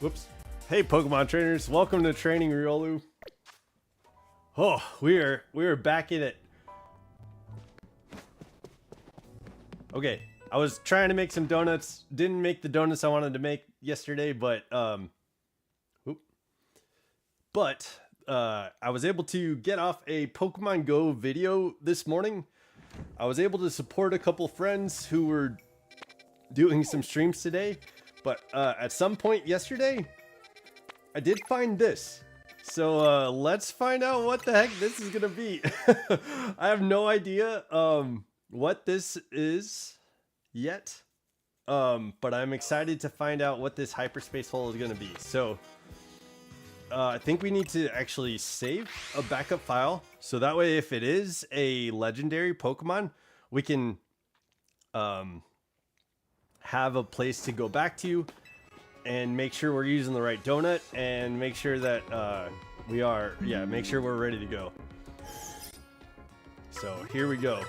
Whoops. Hey, Pokemon trainers, welcome to Training Riolu. Oh, we are back in it. Okay, I was trying to make some donuts. Didn't make the donuts I wanted to make yesterday, but I was able to get off a Pokemon Go video this morning. I was able to support a couple friends who were doing some streams today, but at some point yesterday, I did find this. So let's find out what the heck this is gonna be. I have no idea what this is yet, but I'm excited to find out what this hyperspace hole is gonna be. So I think we need to actually save a backup file, so that way if it is a legendary Pokemon, we can have a place to go back to and make sure we're using the right donut and make sure that make sure we're ready to go. So here we go.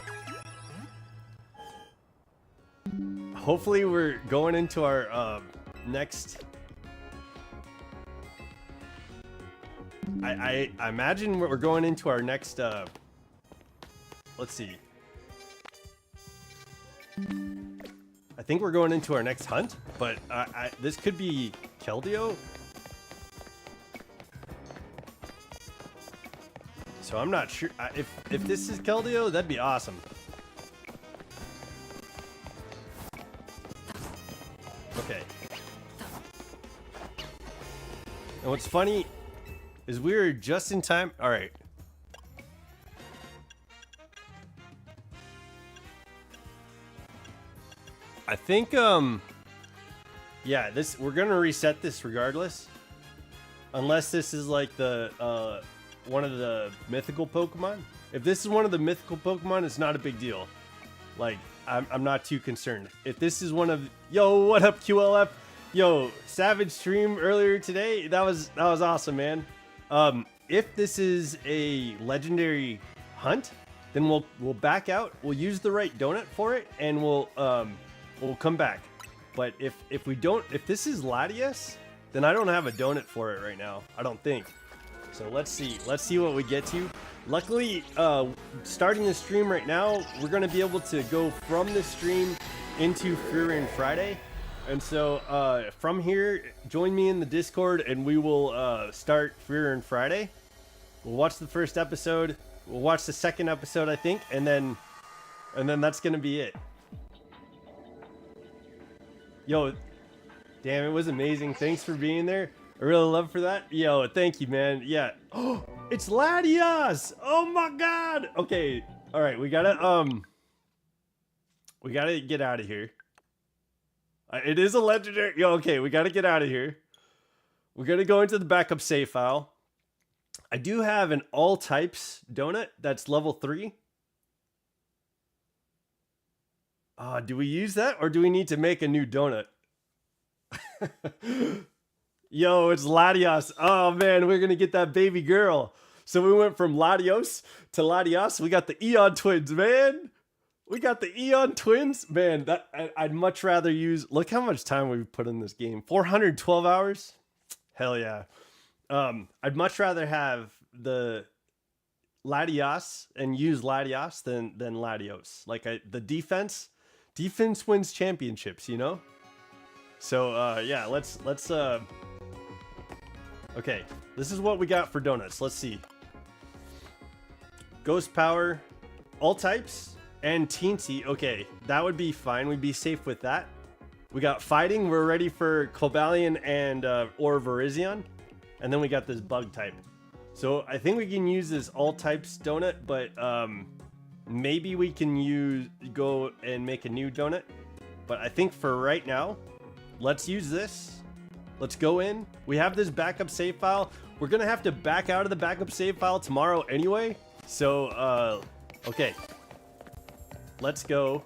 Hopefully we're going into our next... I imagine we're going into our next, let's see. I think we're going into our next hunt, but this could be Keldeo. So I'm not sure. If this is Keldeo, that'd be awesome. Okay. And what's funny is we were just in time. All right. I think yeah, we're gonna reset this regardless, unless this is like the one of the mythical Pokemon. If this is one of the mythical Pokemon, it's not a big deal. Like I'm not too concerned. If this is one of... Yo, what up, QLF? Yo, Savage stream earlier today. That was awesome, man. If this is a legendary hunt, then we'll back out. We'll use the right donut for it, and we'll come back. But if we don't, if this is Latias, then I don't have a donut for it right now. I don't think. So let's see what we get to. Luckily, starting the stream right now, we're gonna be able to go from the stream into Freerun Friday. And so from here, join me in the Discord and we will start Freerun Friday. We'll watch the first episode. We'll watch the second episode, I think, and then that's gonna be it. Yo, damn, it was amazing. Thanks for being there. I really love for that. Yo, thank you, man. Yeah. Oh, it's Latias. Oh my God. Okay. All right. We gotta get out of here. It is a legendary. Yo, okay. We gotta get out of here. We're gonna go into the backup save file. I do have an all types donut that's level 3. Do we use that or do we need to make a new donut? Yo, it's Latias. Oh man, we're gonna get that baby girl. So we went from Latios to Latias. We got the Eon twins, man. We got the Eon twins, man. I'd much rather use. Look how much time we've put in this game. 412 hours. Hell yeah. I'd much rather have the Latias and use Latias than Latios. Like the defense wins championships, you know. So yeah, let's okay, this is what we got for donuts. Let's see. Ghost power, all types, and teensy. Okay, that would be fine. We'd be safe with that. We got fighting. We're ready for Cobalion and or Virizion, and then we got this bug type. So I think we can use this all types donut, but maybe we can go and make a new donut. But I think for right now, let's use this. Let's go in. We have this backup save file. We're gonna have to back out of the backup save file tomorrow anyway. So okay. Let's go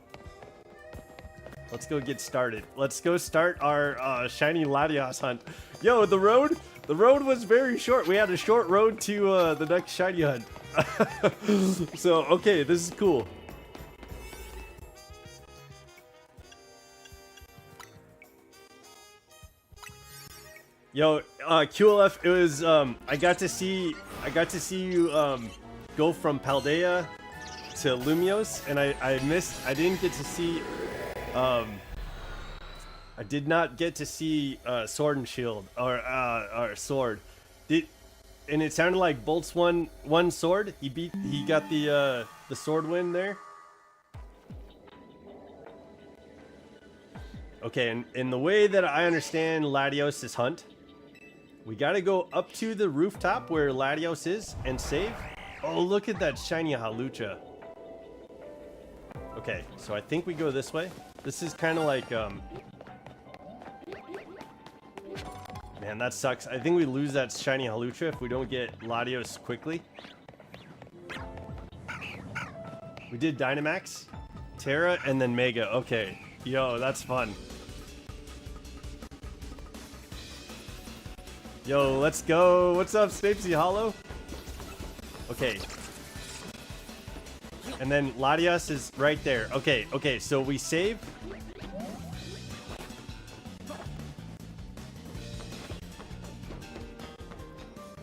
get started. Let's go start our shiny Latias hunt. Yo, the road was very short. We had a short road to the next shiny hunt. So okay, this is cool. Yo, QLF, it was I got to see you go from Paldea to Lumios, and I didn't get to see I did not get to see Sword and Shield or Sword. And it sounded like Bolt's won Sword. He got the Sword win there. Okay, and in the way that I understand Latios' hunt, we gotta go up to the rooftop where Latios is and save. Oh, look at that shiny Halucha. Okay, so I think we go this way. This is kind of like, man, that sucks. I think we lose that shiny Halucha if we don't get Latios quickly. We did Dynamax, Terra, and then Mega. Okay, yo, that's fun. Yo, let's go. What's up, Snapesy Hollow? Okay. And then Latias is right there. Okay, okay, so we save.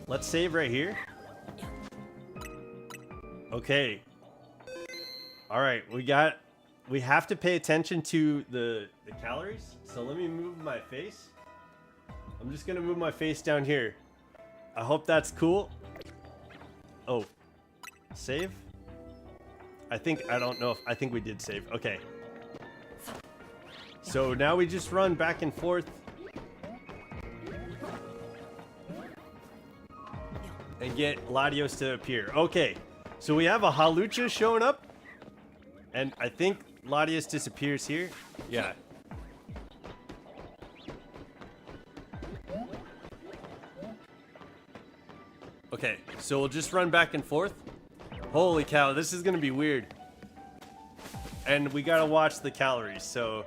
Let's save right here. Okay. All right, we have to pay attention to the calories. So let me move my face. I'm just gonna move my face down here. I hope that's cool. Oh, save? I think we did save. Okay. So now we just run back and forth. And get Latios to appear. Okay, so we have a Halucha showing up. And I think Latias disappears here. Yeah. Okay, so we'll just run back and forth. Holy cow, this is gonna be weird. And we gotta watch the calories, so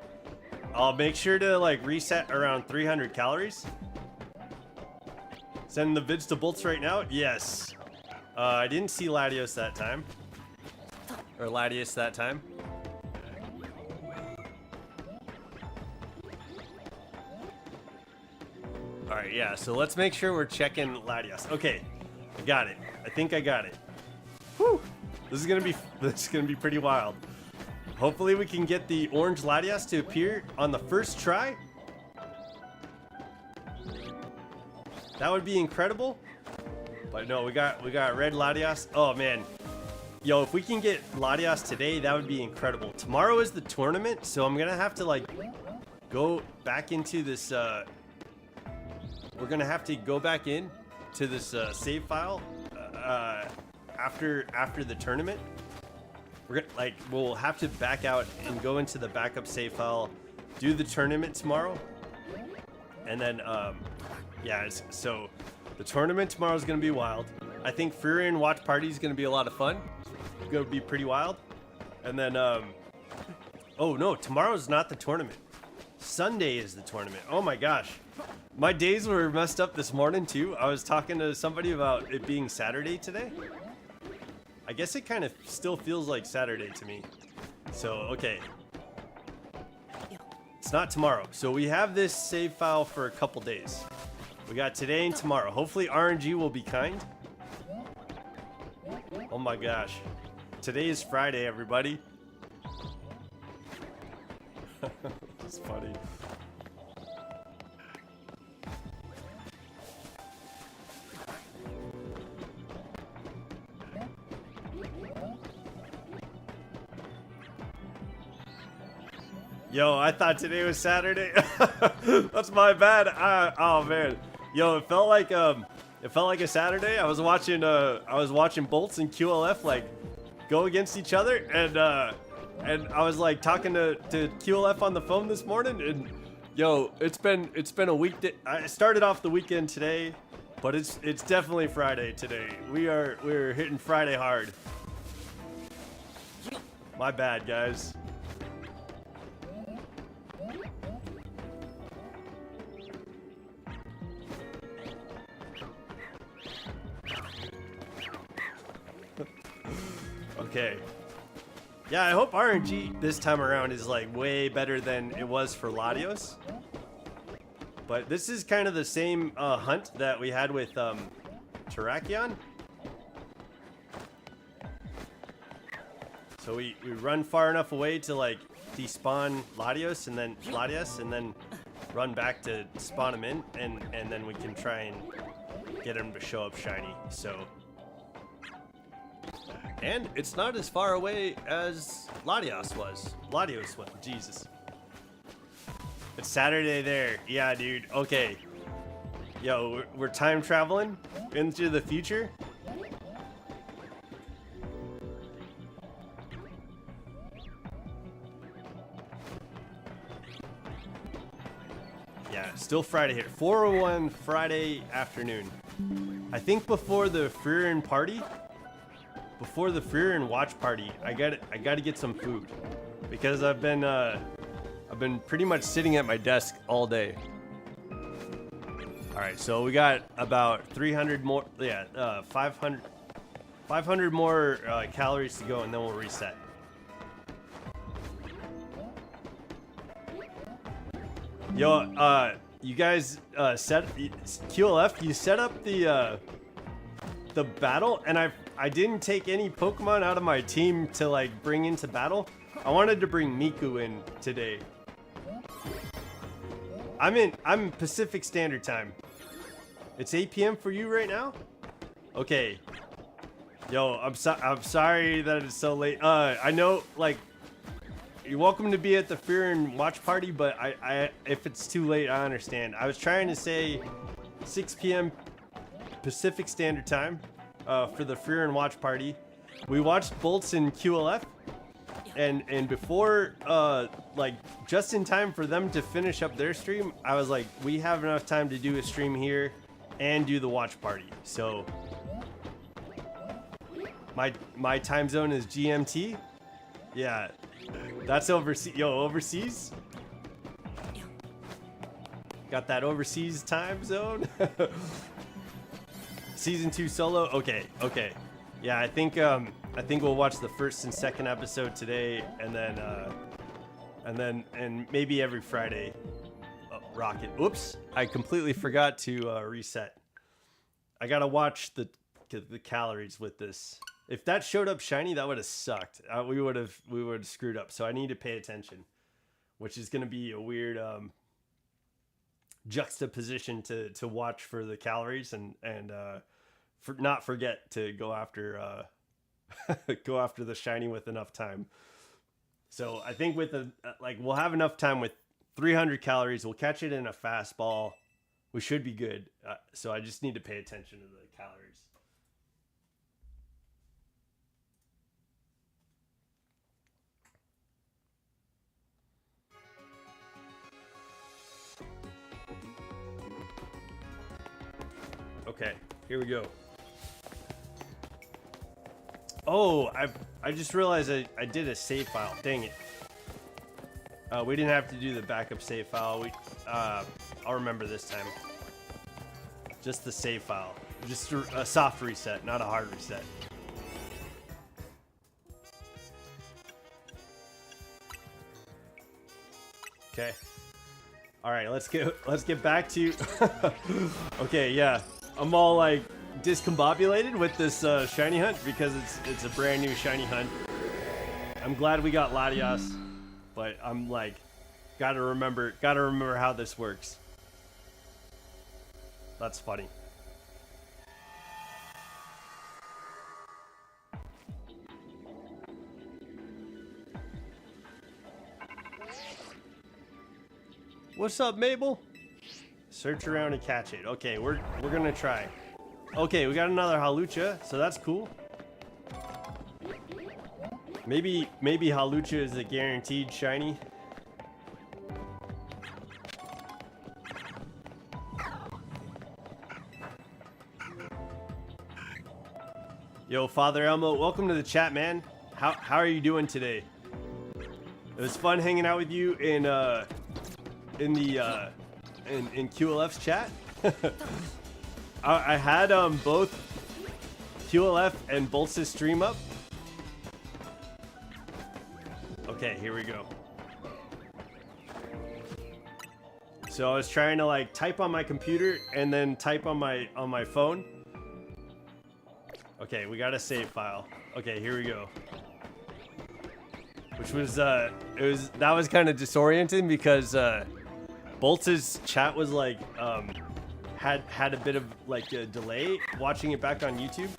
I'll make sure to like reset around 300 calories. Send the vids to Bolts right now? Yes. I didn't see Latios that time. Or Latias that time. Alright, yeah, so let's make sure we're checking Latias. Okay, I got it. I think I got it. Whew! This is gonna be pretty wild. Hopefully we can get the orange Latias to appear on the first try. That would be incredible. But no, we got red Latias. Oh man. Yo, if we can get Latias today, that would be incredible. Tomorrow is the tournament, so I'm gonna have to like go back into this we're gonna have to go back in to this save file after the tournament. We'll have to back out and go into the backup save file, do the tournament tomorrow, and then yeah, so the tournament tomorrow is gonna be wild. I think Furion Watch Party is gonna be a lot of fun. It's gonna be pretty wild. And then oh no, tomorrow's not the tournament. Sunday is the tournament. Oh my gosh. My days were messed up this morning too. I was talking to somebody about it being Saturday today. I guess it kind of still feels like Saturday to me. So, okay. It's not tomorrow. So we have this save file for a couple days. We got today and tomorrow. Hopefully RNG will be kind. Oh my gosh. Today is Friday, everybody. It's funny. Yo, I thought today was Saturday. That's my bad. Oh man. Yo, it felt like a Saturday. I was watching Bolts and QLF like go against each other, and I was like talking to QLF on the phone this morning, and yo, it's been a week. I started off the weekend today, but it's definitely Friday today. We're hitting Friday hard. My bad, guys. Okay. Yeah, I hope RNG this time around is like way better than it was for Latios. But this is kind of the same hunt that we had with Terrakion. So we run far enough away to like despawn Latias and then run back to spawn him in, and then we can try and get him to show up shiny. So, and it's not as far away as Latias was. Jesus. It's Saturday there. Yeah, dude. Okay. Yo, we're time traveling into the future. Yeah, still Friday here. 4:01 Friday afternoon. I think before the Freerin party, before the Freerin watch party, I got to get some food because I've been pretty much sitting at my desk all day. All right, so we got about 300 more, 500 more calories to go, and then we'll reset. Yo, you guys QLF, you set up the battle, and I didn't take any Pokemon out of my team to like bring into battle. I wanted to bring Miku in today. I'm Pacific Standard Time. It's 8 p.m. for you right now? Okay. Yo, I'm sorry that it's so late. I know, like, you're welcome to be at the Freerin watch party, but I if it's too late, I understand. I was trying to say 6 p.m. Pacific Standard Time for the Freerin watch party. We watched Bolts in QLF, and before like just in time for them to finish up their stream, I was like, we have enough time to do a stream here and do the watch party. So my time zone is GMT. Yeah. That's overseas. Yo, overseas? Got that overseas time zone? Season 2 solo? Okay. Yeah, I think we'll watch the first and second episode today, and then maybe every Friday rocket. Oops, I completely forgot to reset. I gotta watch the calories with this. If that showed up shiny, that would have sucked. We would have screwed up. So I need to pay attention, which is going to be a weird juxtaposition to watch for the calories and not forget to go after the shiny with enough time. So I think with we'll have enough time with 300 calories. We'll catch it in a fastball. We should be good. So I just need to pay attention to the calories. Okay, here we go. Oh, I just realized I did a save file. Dang it. We didn't have to do the backup save file. I'll remember this time. Just the save file. Just a soft reset, not a hard reset. Okay. All right, let's get back to. Okay, yeah. I'm all like discombobulated with this shiny hunt because it's a brand new shiny hunt. I'm glad we got Latias, but I'm like, gotta remember how this works. That's funny. What's up, Mabel? Search around and catch it. Okay, we're gonna try. Okay, we got another Halucha, so that's cool. Maybe Halucha is a guaranteed shiny. Yo, Father Elmo, welcome to the chat, man. How are you doing today? It was fun hanging out with you in QLF's chat. I had both QLF and Bolts' stream up. Okay, here we go. So I was trying to like type on my computer and then type on my phone. Okay, we got a save file. Okay, here we go. Which was that was kind of disorienting because Boltz's chat was like had a bit of like a delay watching it back on YouTube,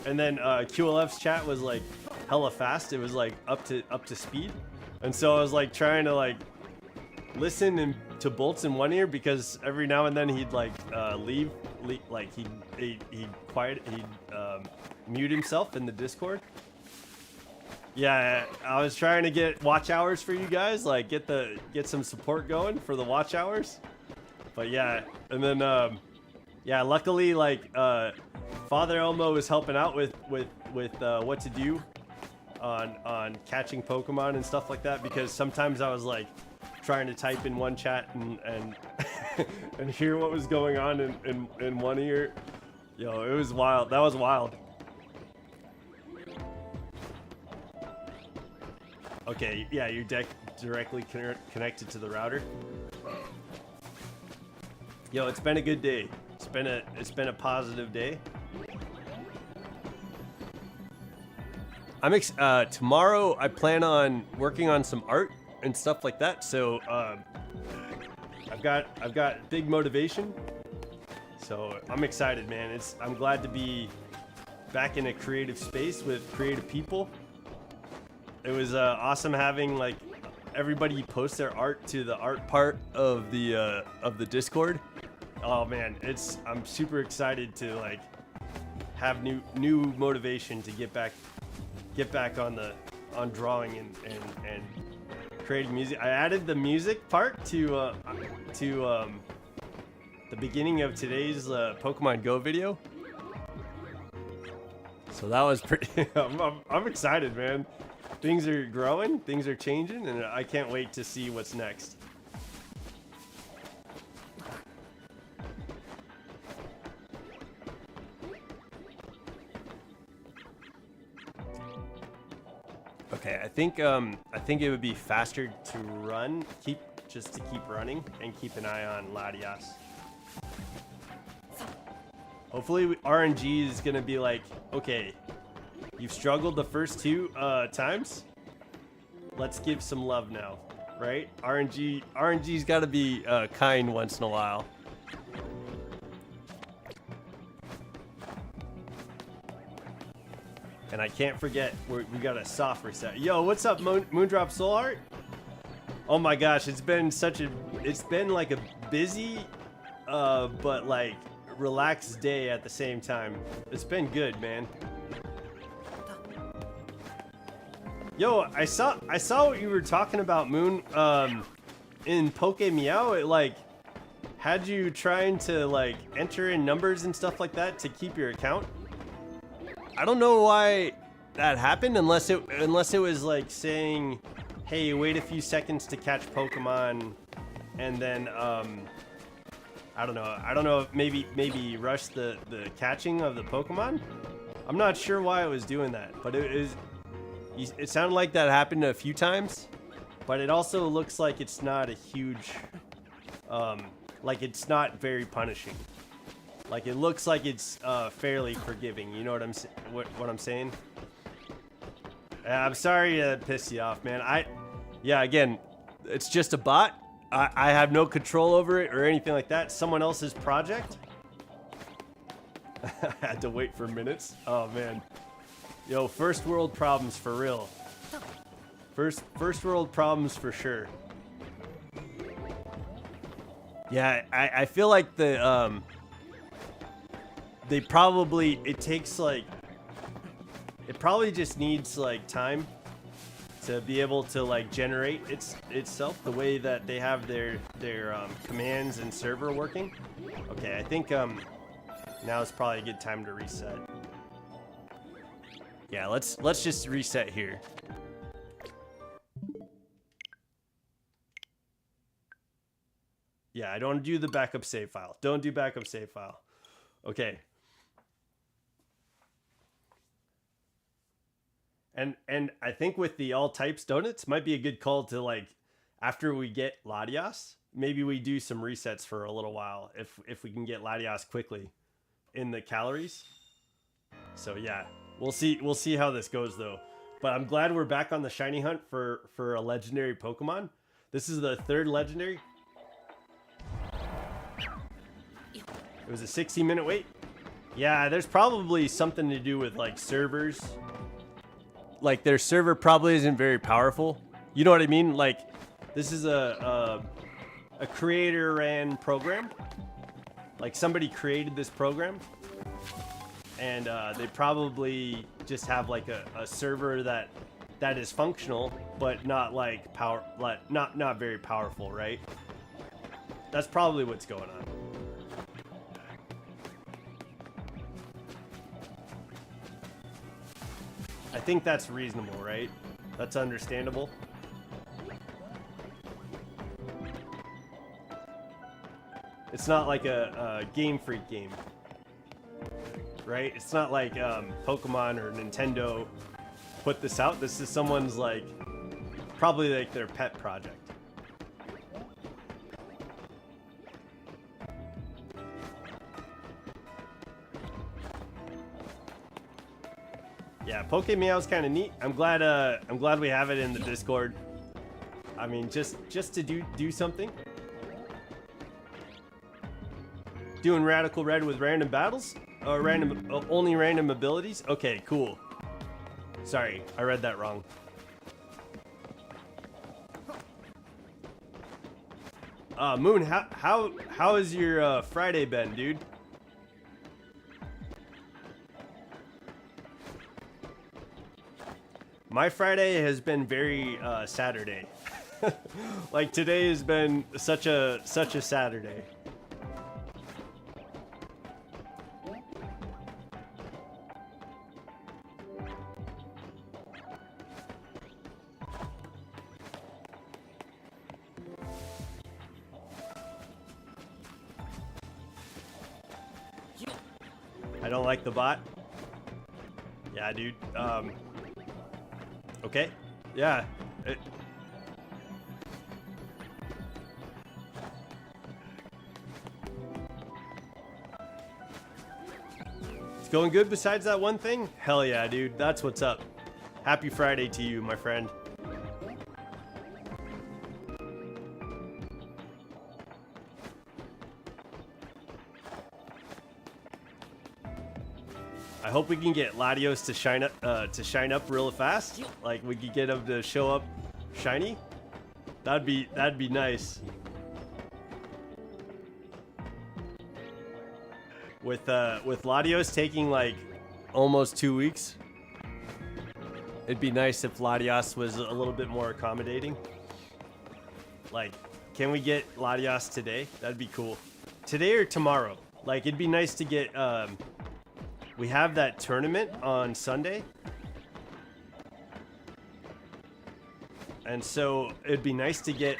and then QLF's chat was like hella fast. It was like up to speed, and so I was like trying to like listen to Boltz in one ear because every now and then he'd like leave like he'd mute himself in the Discord. Yeah, I was trying to get watch hours for you guys, like get some support going for the watch hours. But yeah, and then yeah, luckily like Father Elmo was helping out with what to do on catching Pokemon and stuff like that, because sometimes I was like trying to type in one chat and and hear what was going on in one ear. Yo, it was wild. That was wild. Okay, yeah, you're directly connected to the router. Yo, it's been a good day. It's been a positive day. Tomorrow I plan on working on some art and stuff like that. So I've got big motivation. So I'm excited, man. I'm glad to be back in a creative space with creative people. It was awesome having like everybody post their art to the art part of the Discord. Oh man, I'm super excited to like have new motivation to get back on drawing and creating music. I added the music part to the beginning of today's Pokemon Go video. So that was pretty. I'm excited, man. Things are growing, things are changing, and I can't wait to see what's next. Okay, I think it would be faster to run, keep running and keep an eye on Latias. Hopefully RNG is gonna be like, okay, you've struggled the first two times. Let's give some love now, right? RNG's got to be kind once in a while. And I can't forget we got a soft reset. Yo, what's up, Moondrop Soul Heart? Oh my gosh, it's been like a busy, but like relaxed day at the same time. It's been good, man. Yo, I saw what you were talking about, Moon. In Poke Meow, it like had you trying to like enter in numbers and stuff like that to keep your account. I don't know why that happened unless it was like saying, hey, wait a few seconds to catch Pokemon, and then I don't know, maybe rush the catching of the Pokemon. I'm not sure why it was doing that, but it sounded like that happened a few times, but it also looks like it's not a huge, like it's not very punishing. Like it looks like it's fairly forgiving. You know what I'm saying? I'm sorry to piss you off, man. Yeah, again, it's just a bot. I have no control over it or anything like that. Someone else's project. I had to wait for minutes. Oh man. Yo, first world problems for real. First world problems for sure. Yeah, I feel like it probably just needs like time to be able to like generate itself the way that they have their commands and server working. Okay, I think now is probably a good time to reset. Yeah, let's just reset here. Yeah, I don't do the backup save file. Don't do backup save file. Okay. And I think with the all types donuts might be a good call to like after we get Latias, maybe we do some resets for a little while if we can get Latias quickly in the calories. So yeah, we'll see how this goes though. But I'm glad we're back on the shiny hunt for a legendary Pokemon. This is the third legendary. It was a 60-minute wait. Yeah, there's probably something to do with like servers. Like their server probably isn't very powerful. You know what I mean? Like this is a creator ran program. Like somebody created this program, and they probably just have like a server that is functional, but not like not very powerful, right? That's probably what's going on. I think that's reasonable, right? That's understandable. It's not like a Game Freak game, right? It's not like Pokemon or Nintendo put this out. This is someone's like, probably like their pet project. Yeah, Pokemeow's kind of neat. I'm glad we have it in the Discord. I mean, just to do something. Doing Radical Red with random battles? Or only random abilities? Okay, cool. Sorry, I read that wrong. Moon, how has your Friday been, dude? My Friday has been very Saturday. Like today has been such a Saturday. I don't like the bot. Yeah, dude. Okay. Yeah. It's going good besides that one thing? Hell yeah, dude. That's what's up. Happy Friday to you, my friend. I hope we can get Latios to shine up real fast. Like we could get him to show up shiny. That'd be nice. With Latios taking like almost 2 weeks, it'd be nice if Latias was a little bit more accommodating. Like, can we get Latias today? That'd be cool. Today or tomorrow. Like, it'd be nice to get. We have that tournament on Sunday. And so it'd be nice to get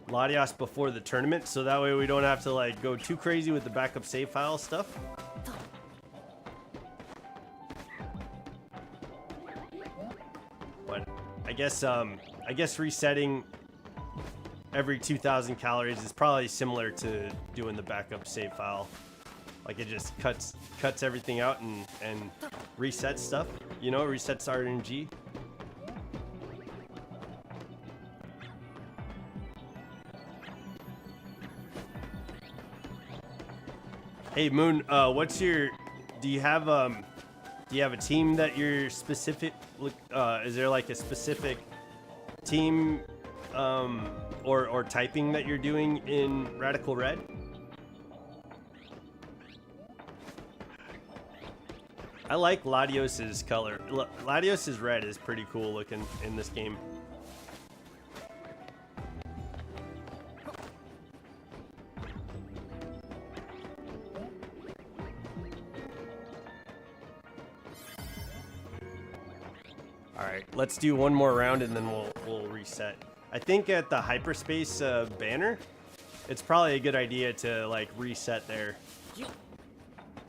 Latias before the tournament, so that way we don't have to like go too crazy with the backup save file stuff. But I guess resetting every 2,000 calories is probably similar to doing the backup save file. Like it just cuts everything out and resets stuff. You know, resets RNG. Hey Moon, what's your? Do you have a team that you're specific? Is there like a specific team or typing that you're doing in Radical Red? I like Latios's color. Latios's red is pretty cool looking in this game. All right, let's do one more round and then we'll reset. I think at the Hyperspace banner, it's probably a good idea to like reset there.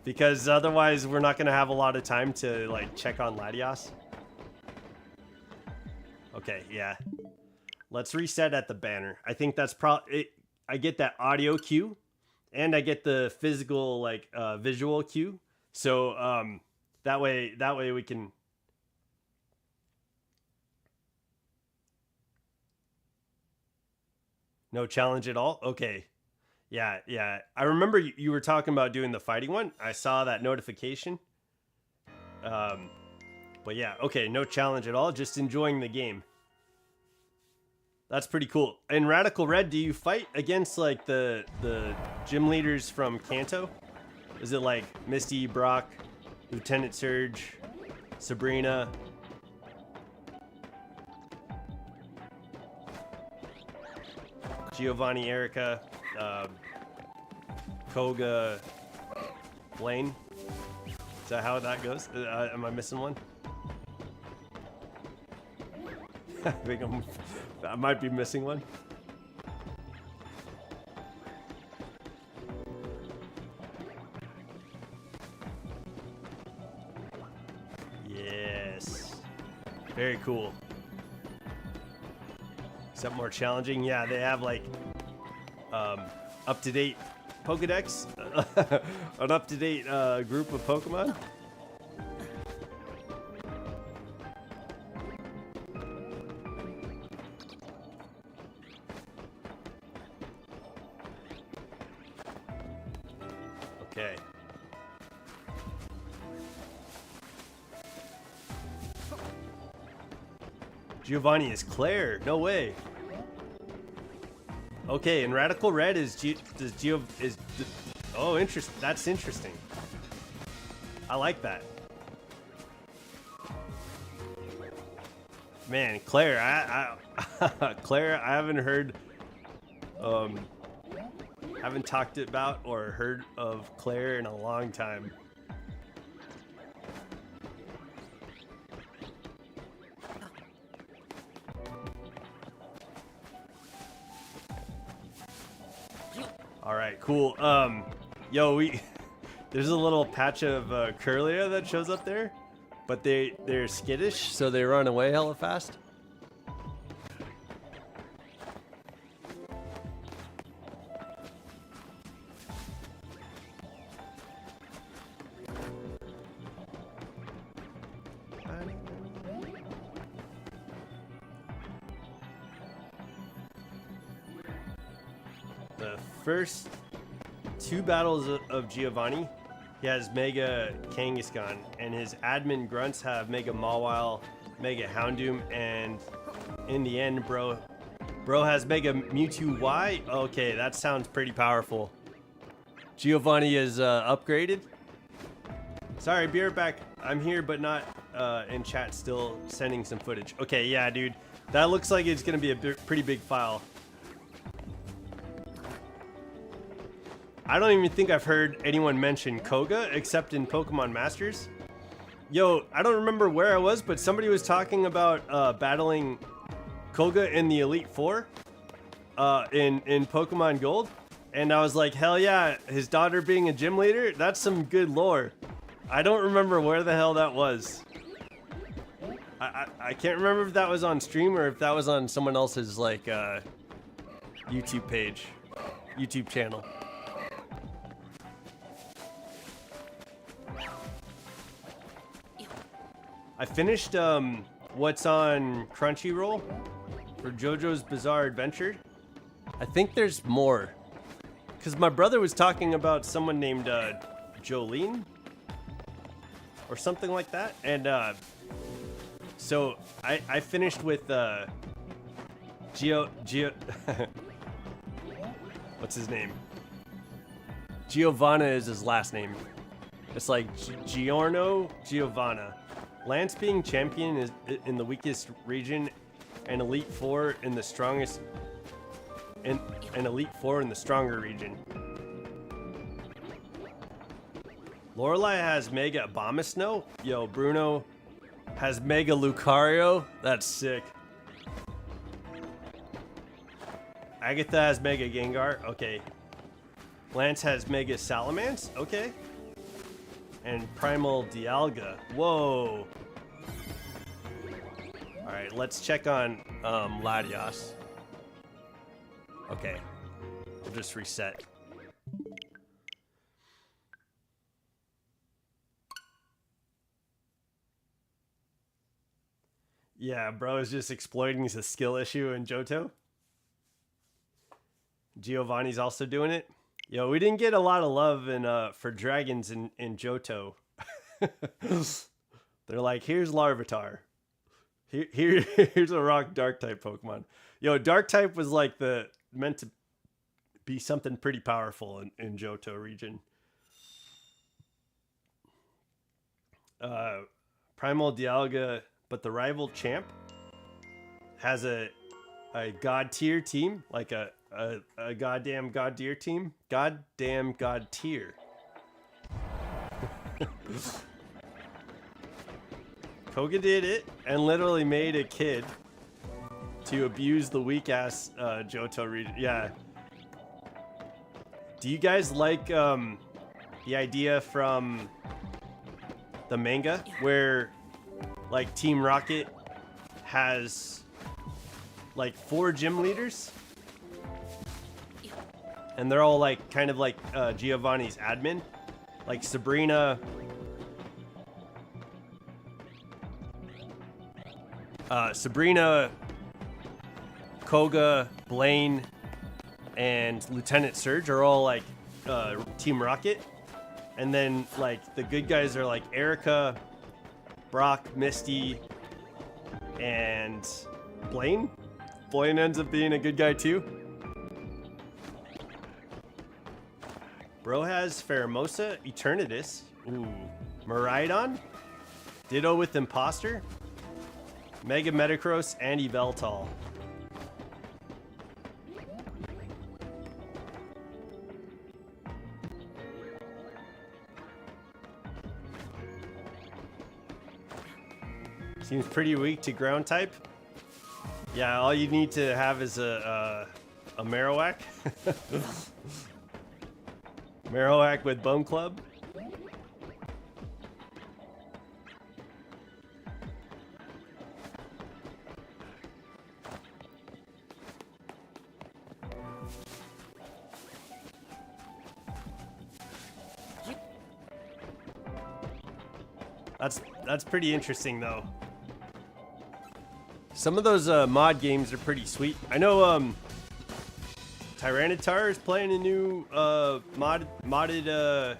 Because otherwise we're not going to have a lot of time to like check on Latias. Okay, yeah. Let's reset at the banner. I think that's probably... I get that audio cue, and I get the physical, like, visual cue. So that way we can... No challenge at all? Okay. Yeah. I remember you were talking about doing the fighting one. I saw that notification. But yeah, okay, no challenge at all. Just enjoying the game. That's pretty cool. In Radical Red, do you fight against like the gym leaders from Kanto? Is it like Misty, Brock, Lieutenant Surge, Sabrina? Giovanni, Erica, Koga, Blaine? Is that how that goes? Am I missing one? I think I might be missing one. Yes. Very cool. Something more challenging. Yeah, they have like up-to-date Pokedex, an up-to-date group of Pokemon. Okay. Giovanni is Claire. No way. Okay, and Radical Red is oh, interesting. That's interesting. I like that. Man, Claire, I Claire, I haven't heard, haven't talked about or heard of Claire in a long time. All right, cool. Yo, there's a little patch of Curlia that shows up there, but they're skittish, so they run away hella fast. The first two battles of Giovanni, he has Mega Kangaskhan, and his admin grunts have Mega Mawile, Mega Houndoom, and in the end, bro has Mega Mewtwo Y. Okay, that sounds pretty powerful. Giovanni is upgraded. Sorry, be right back. I'm here, but not in chat, still sending some footage. Okay, yeah, dude. That looks like it's going to be a pretty big file. I don't even think I've heard anyone mention Koga except in Pokemon Masters. Yo, I don't remember where I was, but somebody was talking about battling Koga in the Elite Four in Pokemon Gold. And I was like, hell yeah, his daughter being a gym leader? That's some good lore. I don't remember where the hell that was. I can't remember if that was on stream or if that was on someone else's like YouTube page, YouTube channel. I finished what's on Crunchyroll for JoJo's Bizarre Adventure. I think there's more. Because my brother was talking about someone named Jolene or something like that. And so I finished with what's his name? Giovanna is his last name. It's like Giovanna. Lance being champion is in the weakest region, and Elite Four in the strongest, and Elite Four in the stronger region. Lorelei has Mega Abomasnow. Yo, Bruno has Mega Lucario. That's sick. Agatha has Mega Gengar. Okay. Lance has Mega Salamence. Okay. And Primal Dialga. Whoa. Alright, let's check on Latias. Okay. We'll just reset. Yeah, bro is just exploiting the skill issue in Johto. Giovanni's also doing it. Yo, we didn't get a lot of love in for dragons in Johto. They're like, here's Larvitar. Here's a rock dark type Pokemon. Yo, dark type was like meant to be something pretty powerful in Johto region. Primal Dialga, but the rival champ has a god tier team, like a goddamn god tier team. Goddamn god tier. Koga did it and literally made a kid to abuse the weak ass Johto region. Yeah. Do you guys like the idea from the manga where like Team Rocket has like 4 gym leaders and they're all like kind of like Giovanni's admin, like Sabrina, Koga, Blaine, and Lieutenant Surge are all like Team Rocket, and then like the good guys are like Erica, Brock, Misty, and Blaine. Blaine ends up being a good guy too. Bro has Pheromosa, Eternatus, ooh, Miraidon, Ditto with Imposter, Mega Metagross, and Yveltal. Seems pretty weak to ground type. Yeah, all you need to have is a Marowak. Marowak with Bone Club. That's pretty interesting though. Some of those mod games are pretty sweet. I know Tyranitar is playing a new modded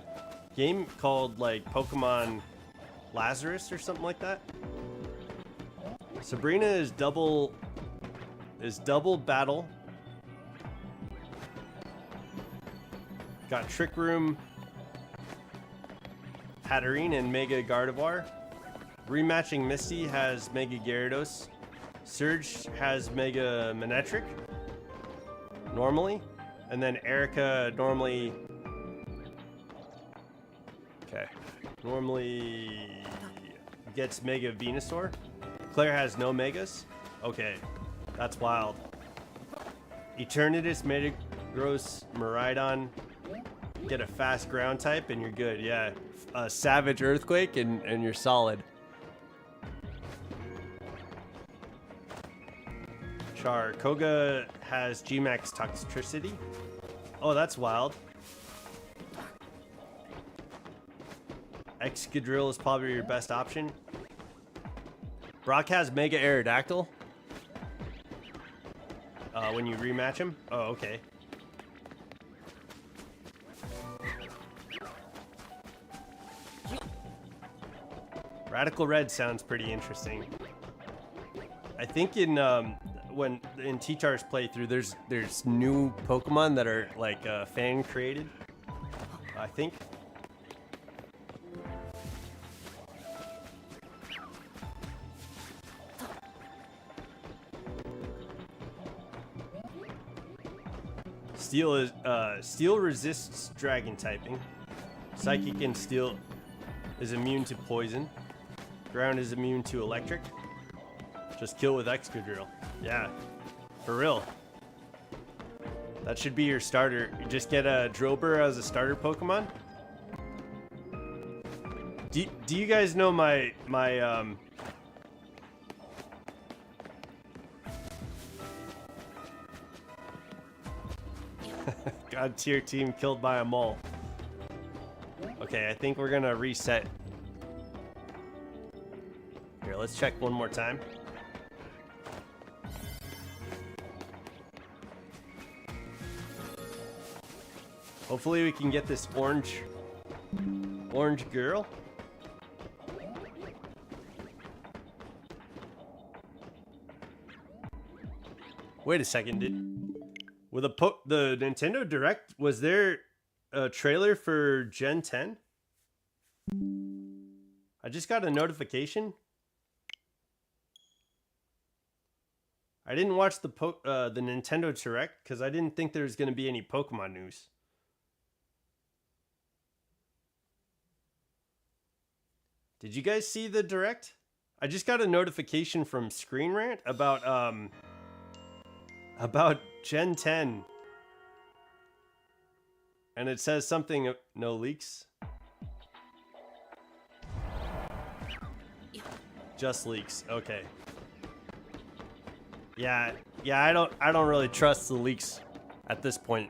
game called like Pokemon Lazarus or something like that. Sabrina is double battle. Got Trick Room, Hatterene, and Mega Gardevoir. Rematching Misty has Mega Gyarados. Surge has Mega Manectric normally, and then Erica normally gets Mega Venusaur. Claire has no Megas. Okay, that's wild. Eternatus, Metagross, Miraidon. Get a fast ground type and you're good. Yeah, a Savage Earthquake and you're solid. Char. Koga has G-Max Toxtricity. Oh, that's wild. Excadrill is probably your best option. Brock has Mega Aerodactyl. When you rematch him. Oh, okay. Radical Red sounds pretty interesting. I think in T-Char's playthrough, there's new Pokemon that are like fan created. I think. Steel resists dragon typing. Psychic and Steel is immune to poison. Ground is immune to electric. Just kill with Excadrill. Yeah, for real. That should be your starter. You just get a Drillbur as a starter Pokemon. Do you guys know my on tier team killed by a mole. Okay, I think we're gonna reset. Here, let's check one more time. Hopefully we can get this orange girl. Wait a second, with the Nintendo Direct, was there a trailer for Gen 10? I just got a notification. I didn't watch the Nintendo Direct because I didn't think there was going to be any Pokemon news. Did you guys see the Direct? I just got a notification from Screen Rant about Gen 10. And it says something, no leaks. Just leaks, okay. Yeah, I don't really trust the leaks at this point.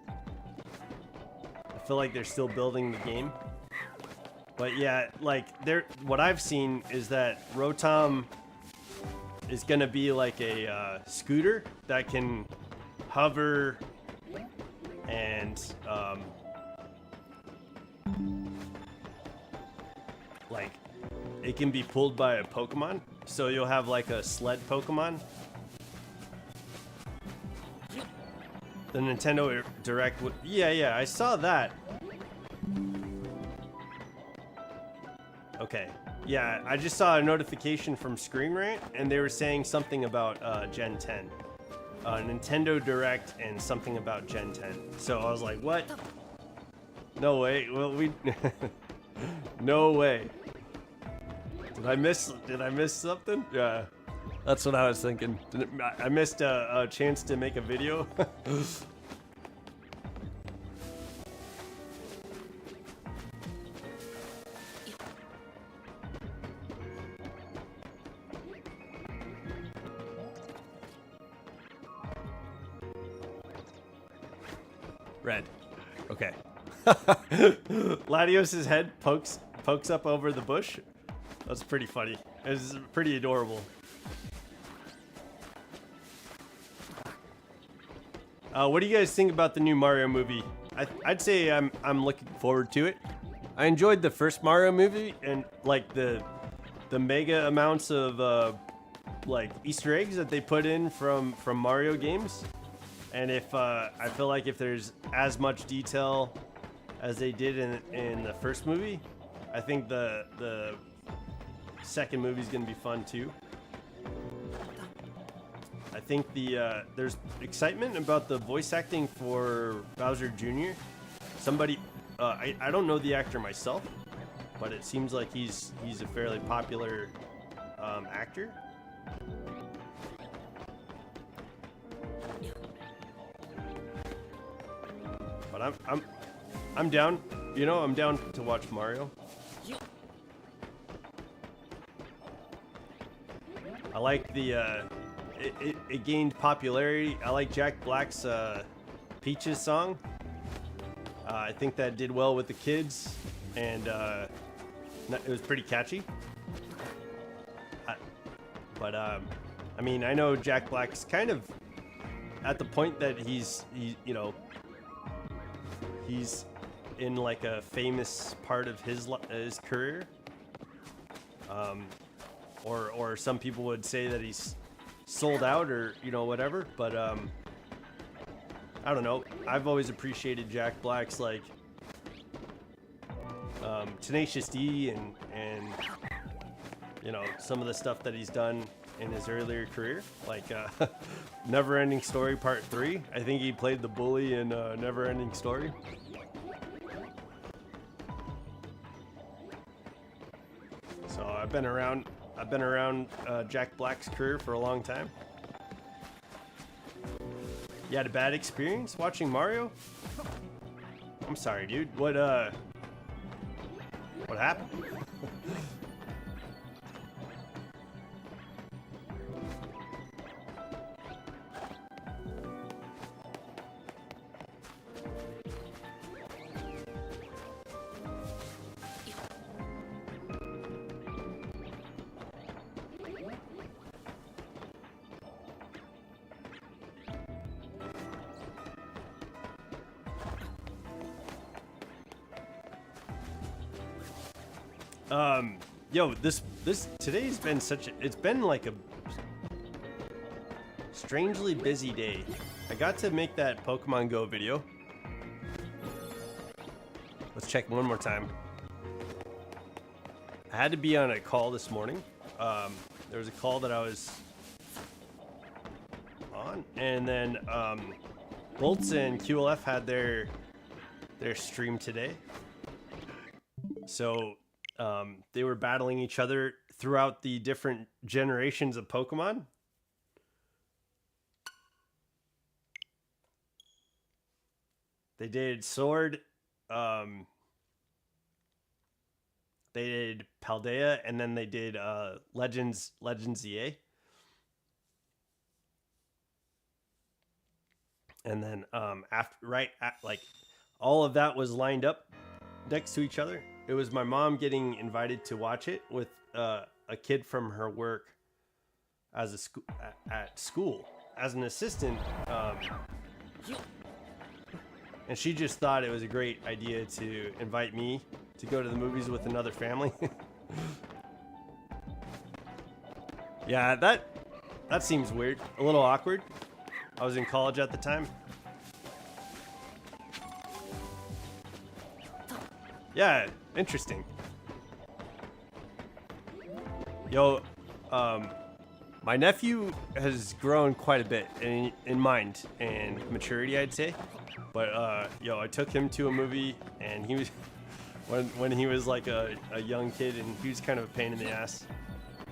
I feel like they're still building the game. But yeah, like what I've seen is that Rotom is gonna be like a scooter that can hover and like it can be pulled by a Pokemon. So you'll have like a sled Pokemon. The Nintendo Direct would, yeah, I saw that. Okay, yeah, I just saw a notification from Screen Rant, and they were saying something about Gen 10. Nintendo Direct and something about Gen 10. So I was like, what? No way. Well, no way. Did I miss something? Yeah. That's what I was thinking. I missed a chance to make a video. Red. Okay. Latios' head pokes up over the bush. That's pretty funny. It's pretty adorable. What do you guys think about the new Mario movie? I'd say I'm looking forward to it. I enjoyed the first Mario movie and like the mega amounts of like Easter eggs that they put in from Mario games. And if I feel like if there's as much detail as they did in the first movie, I think the second movie is gonna be fun too. I think there's excitement about the voice acting for Bowser Jr. Somebody, I don't know the actor myself, but it seems like he's a fairly popular actor. But I'm down. You know, I'm down to watch Mario. I like the it gained popularity. I like Jack Black's Peaches song. I think that did well with the kids, and it was pretty catchy. But I mean, I know Jack Black's kind of at the point that he's in like a famous part of his career. Or some people would say that he's sold out, or whatever, but I don't know. I've always appreciated Jack Black's like Tenacious D and some of the stuff that he's done in his earlier career, like Never Ending Story Part 3. I think he played the bully in Never Ending Story. So I've been around Jack Black's career for a long time. You had a bad experience watching Mario? I'm sorry, dude. What happened? Yo, this today's been it's been like a strangely busy day. I got to make that Pokemon Go video. Let's check one more time. I had to be on a call this morning. There was a call that I was on, and then Bolts and QLF had their stream today. So they were battling each other throughout the different generations of Pokemon. They did Sword, they did Paldea, and then they did Legends EA. And then like all of that was lined up next to each other. It was my mom getting invited to watch it with a kid from her work as at school as an assistant. And she just thought it was a great idea to invite me to go to the movies with another family. Yeah, that seems weird. A little awkward. I was in college at the time. Yeah, interesting. Yo, my nephew has grown quite a bit in mind and maturity, I'd say. But yo, I took him to a movie, and he was when he was like a young kid, and he was kind of a pain in the ass.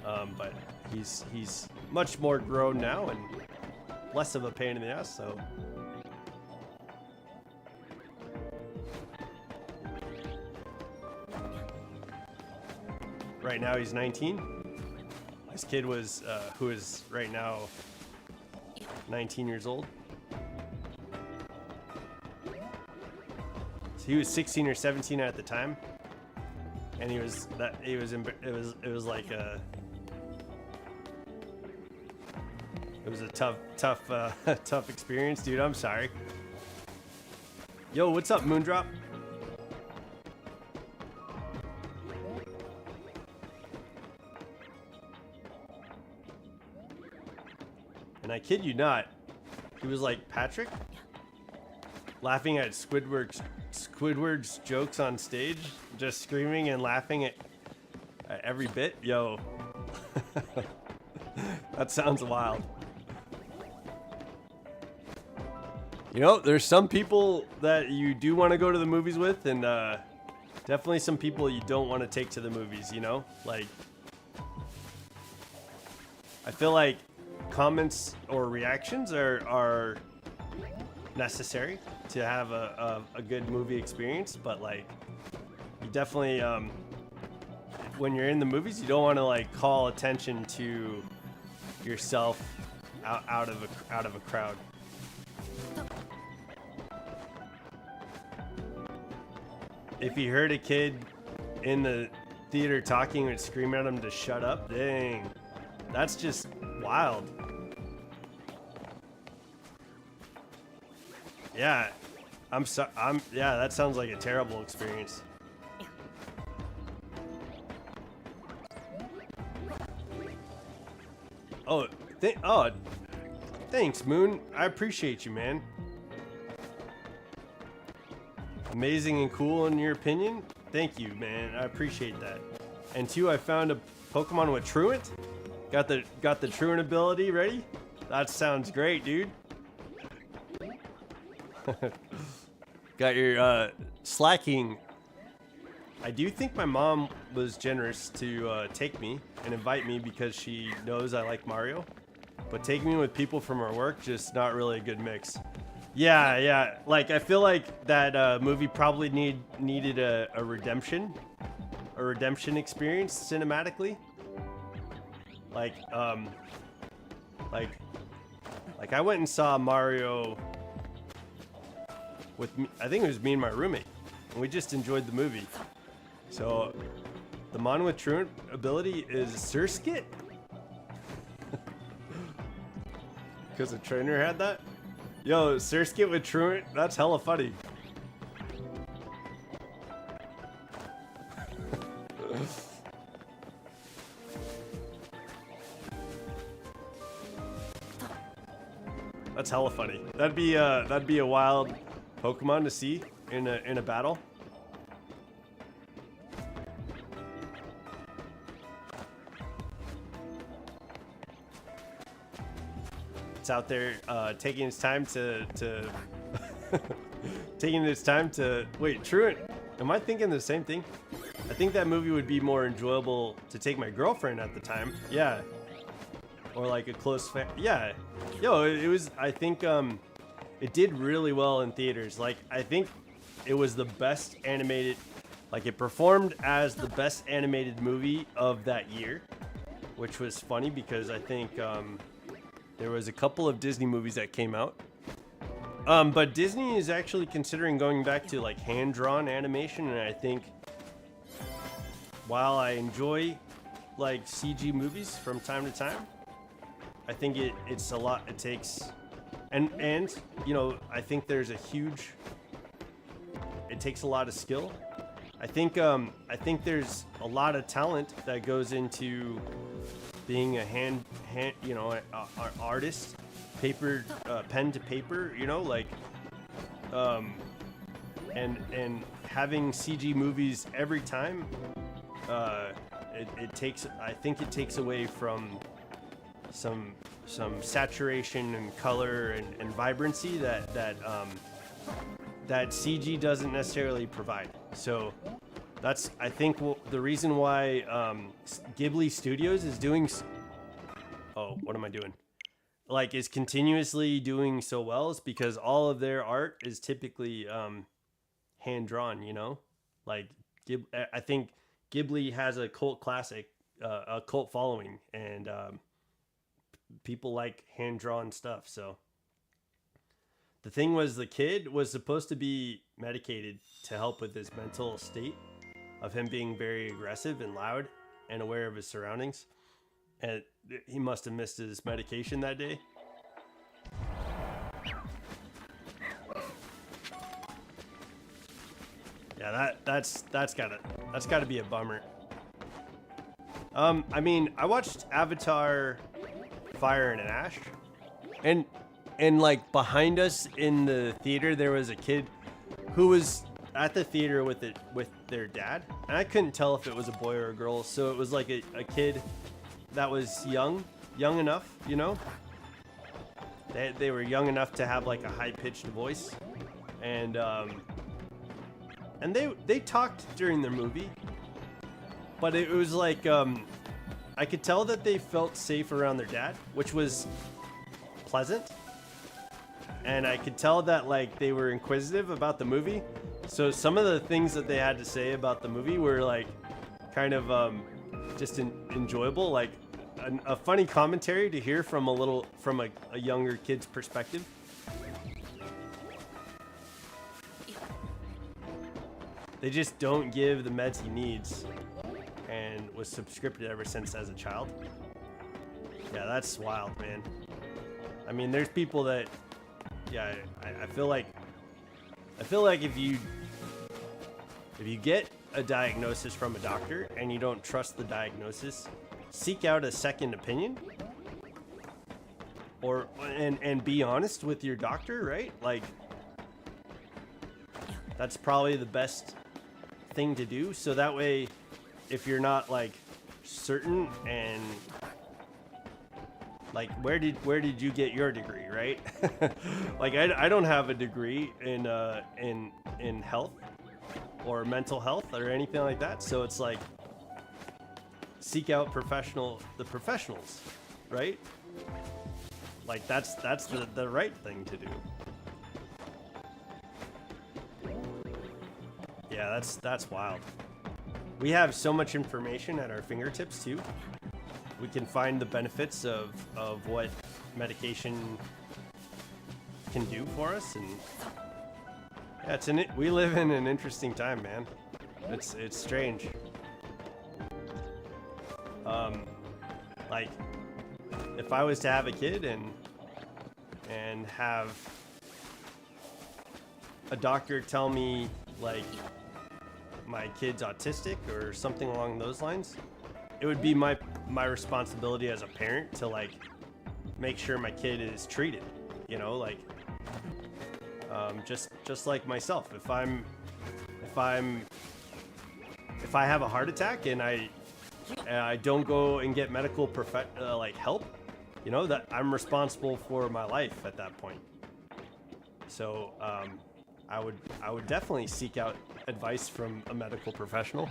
But he's much more grown now and less of a pain in the ass. So right now he's 19. This kid was who is right now 19 years old. So he was 16 or 17 at the time, and it was like a tough experience, dude. I'm sorry. Yo, what's up, Moondrop? And I kid you not, he was like Patrick, laughing at Squidward's jokes on stage, just screaming and laughing at every bit. Yo, that sounds wild. You know, there's some people that you do want to go to the movies with, and definitely some people you don't want to take to the movies, you know? Like, I feel like comments or reactions are necessary to have a good movie experience, but like, you definitely when you're in the movies, you don't want to like call attention to yourself out of a crowd. If you heard a kid in the theater talking and scream at him to shut up, dang, that's just wild. Yeah, yeah, that sounds like a terrible experience. Oh, thanks, Moon. I appreciate you, man. Amazing and cool in your opinion. Thank you, man. I appreciate that. And two, I found a Pokemon with Truant. Got the Truant ability ready. That sounds great, dude. Got your slacking. I do think my mom was generous to take me and invite me because she knows I like Mario. But taking me with people from her work, just not really a good mix. Yeah. Like, I feel like that movie probably needed a redemption experience cinematically. Like I went and saw Mario with me. I think it was me and my roommate, and we just enjoyed the movie. So, the Mon with Truant ability is Surskit. Because the trainer had that? Yo, Surskit with Truant, that's hella funny. That's hella funny. That'd be a wild Pokemon to see in a battle. It's out there taking its time to taking its time to wait. Truant, am I thinking the same thing? I think that movie would be more enjoyable to take my girlfriend at the time. Yeah. Or like a close fan. Yeah. Yo, it was, I think it did really well in theaters. Like, I think it was the best animated, like it performed as the best animated movie of that year, which was funny because I think there was a couple of Disney movies that came out. But Disney is actually considering going back to like hand-drawn animation, and I think while I enjoy like CG movies from time to time, I think it's a lot. It takes, and you know, I think there's a huge. It takes a lot of skill. I think there's a lot of talent that goes into being a hand you know, an artist, paper, pen to paper, you know, like, and having CG movies every time, it takes, I think it takes away from some saturation and color and vibrancy that CG doesn't necessarily provide. So that's, I think, the reason why Ghibli Studios is doing. Oh, what am I doing? Like, is continuously doing so well is because all of their art is typically hand drawn. You know, like I think Ghibli has a cult classic, a cult following, and people like hand drawn stuff. So the thing was, the kid was supposed to be medicated to help with his mental state of him being very aggressive and loud and aware of his surroundings. And he must have missed his medication that day. Yeah, that's gotta be a bummer. I mean, I watched Avatar Fire and Ash, and like behind us in the theater there was a kid who was at the theater with their dad, and I couldn't tell if it was a boy or a girl, so it was like a kid that was young enough, you know, they were young enough to have like a high-pitched voice, and they talked during the movie, but it was like I could tell that they felt safe around their dad, which was pleasant. And I could tell that like they were inquisitive about the movie. So some of the things that they had to say about the movie were like kind of just enjoyable, like a funny commentary to hear from a younger kid's perspective. They just don't give the meds he needs, and was subscripted ever since as a child. Yeah, that's wild, man. I mean, there's people that, yeah, I feel like if you get a diagnosis from a doctor and you don't trust the diagnosis, seek out a second opinion, and be honest with your doctor, right? Like, that's probably the best thing to do. So that way, if you're not like certain, and like, where did you get your degree, right? Like, I don't have a degree in health or mental health or anything like that. So it's like, seek out the professionals, right? Like, that's the right thing to do. Yeah, that's wild. We have so much information at our fingertips too. We can find the benefits of what medication can do for us, and yeah, we live in an interesting time, man. It's strange. Like, if I was to have a kid and have a doctor tell me like my kid's autistic or something along those lines, it would be my responsibility as a parent to like make sure my kid is treated, you know, like just like myself. If I have a heart attack and I don't go and get medical like help, you know, that I'm responsible for my life at that point. So I would definitely seek out advice from a medical professional.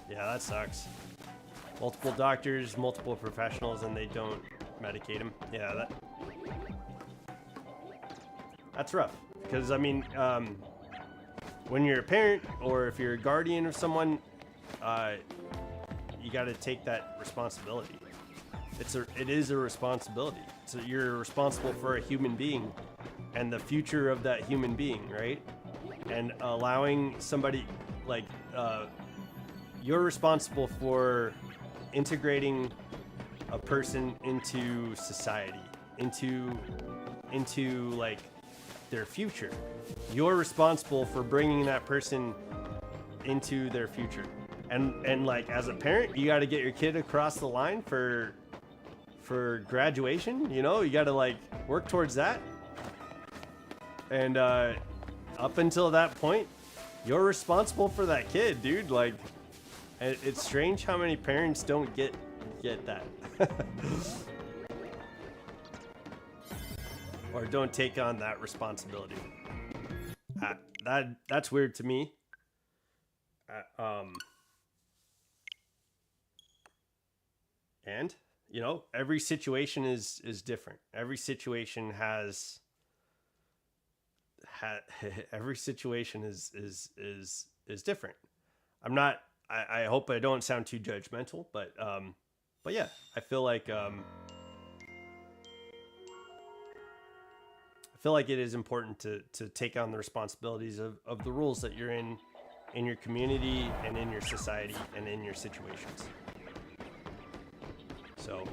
Yeah, that sucks. Multiple doctors, multiple professionals, and they don't medicate him. Yeah, that's rough. Because, I mean, when you're a parent or if you're a guardian of someone, you got to take that responsibility. It is a responsibility. So you're responsible for a human being and the future of that human being, right? And allowing somebody like you're responsible for integrating a person into society, into like their future. You're responsible for bringing that person into their future. And like as a parent, you got to get your kid across the line for graduation, you know? You got to like work towards that. And up until that point, you're responsible for that kid, dude. Like it's strange how many parents don't get that. Or don't take on that responsibility. That's weird to me. And you know, every situation is different. Every situation every situation is different. I hope I don't sound too judgmental, but yeah, I feel like it is important to take on the responsibilities of the rules that you're in your community and in your society and in your situations. So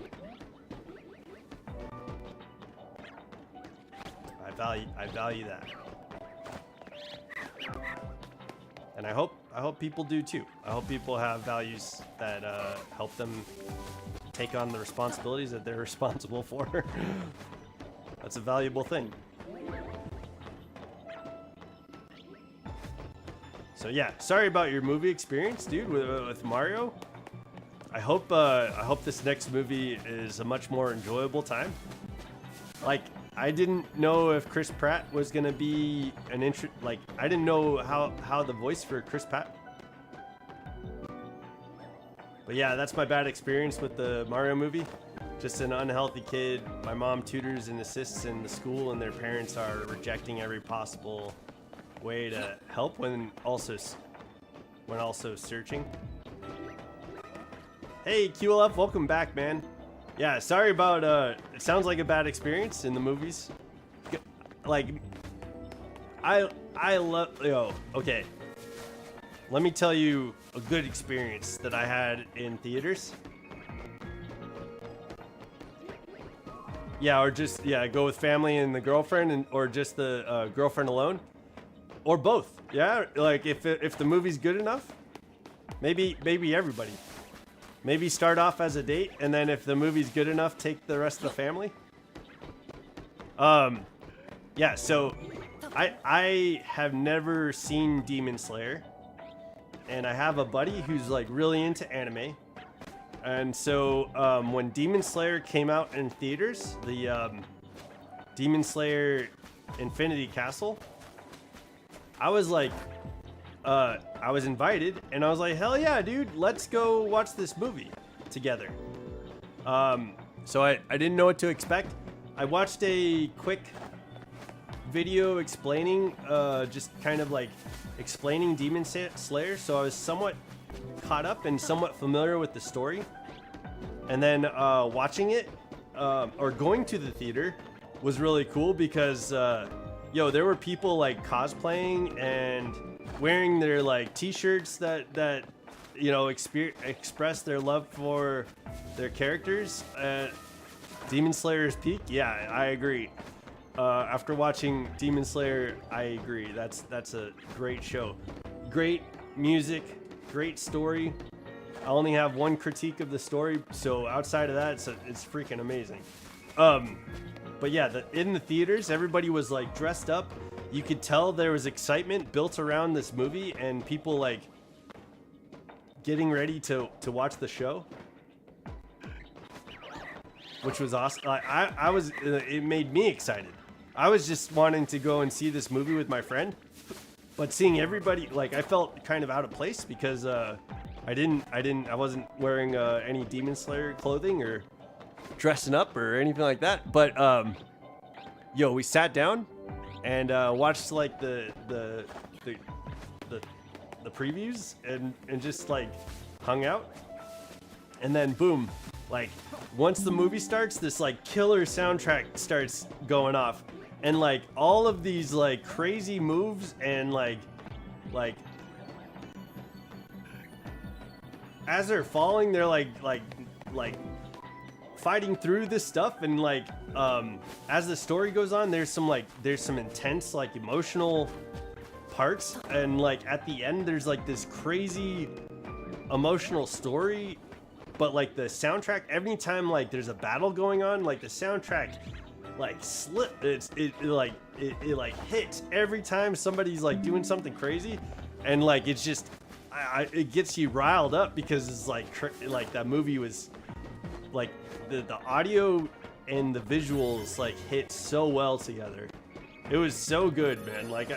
I value that. And I hope people do too. I hope people have values that help them take on the responsibilities that they're responsible for. That's a valuable thing. So yeah, sorry about your movie experience, dude, with Mario. I hope this next movie is a much more enjoyable time. Like, I didn't know if Chris Pratt was gonna be like, I didn't know how the voice for Chris Pratt. But yeah, that's my bad experience with the Mario movie. Just an unhealthy kid. My mom tutors and assists in the school, and their parents are rejecting every possible way to help when also searching. Hey QLF, welcome back, man. Yeah, sorry about it sounds like a bad experience in the movies. Like I love okay. Let me tell you a good experience that I had in theaters. Yeah, or just go with family and the girlfriend, or just the girlfriend alone, or both. Yeah, like if the movie's good enough, maybe everybody. Maybe start off as a date, and then if the movie's good enough, take the rest of the family. Yeah, so I have never seen Demon Slayer, and I have a buddy who's like really into anime. And so when Demon Slayer came out in theaters, the Demon Slayer Infinity Castle, I was like, I was invited, and I was like, hell yeah, dude, let's go watch this movie together. So I didn't know what to expect. I watched a quick video explaining, just kind of like explaining Demon Slayer, so I was somewhat caught up and somewhat familiar with the story. And then watching it, or going to the theater, was really cool because, there were people like cosplaying and wearing their like t-shirts that express their love for their characters at Demon Slayer's peak. Yeah, I agree. After watching Demon Slayer, I agree. That's a great show. Great music, great story. I only have one critique of the story, so outside of that, it's freaking amazing. But yeah, in the theaters, everybody was like dressed up. You could tell there was excitement built around this movie and people like getting ready to watch the show, which was awesome. I was, it made me excited. I was just wanting to go and see this movie with my friend, but seeing everybody, like, I felt kind of out of place because I wasn't wearing any Demon Slayer clothing or dressing up or anything like that. But yo, we sat down and watched like the previews and just like hung out, and then boom, like once the movie starts, this like killer soundtrack starts going off, and like all of these like crazy moves and like as they're falling, they're like fighting through this stuff, and like as the story goes on, there's some intense like emotional parts, and like at the end there's like this crazy emotional story, but like the soundtrack, every time like there's a battle going on, like the soundtrack like it like hits every time somebody's like doing something crazy, and like it's just it gets you riled up because it's like that movie was like the audio and the visuals like hit so well together. It was so good, man. Like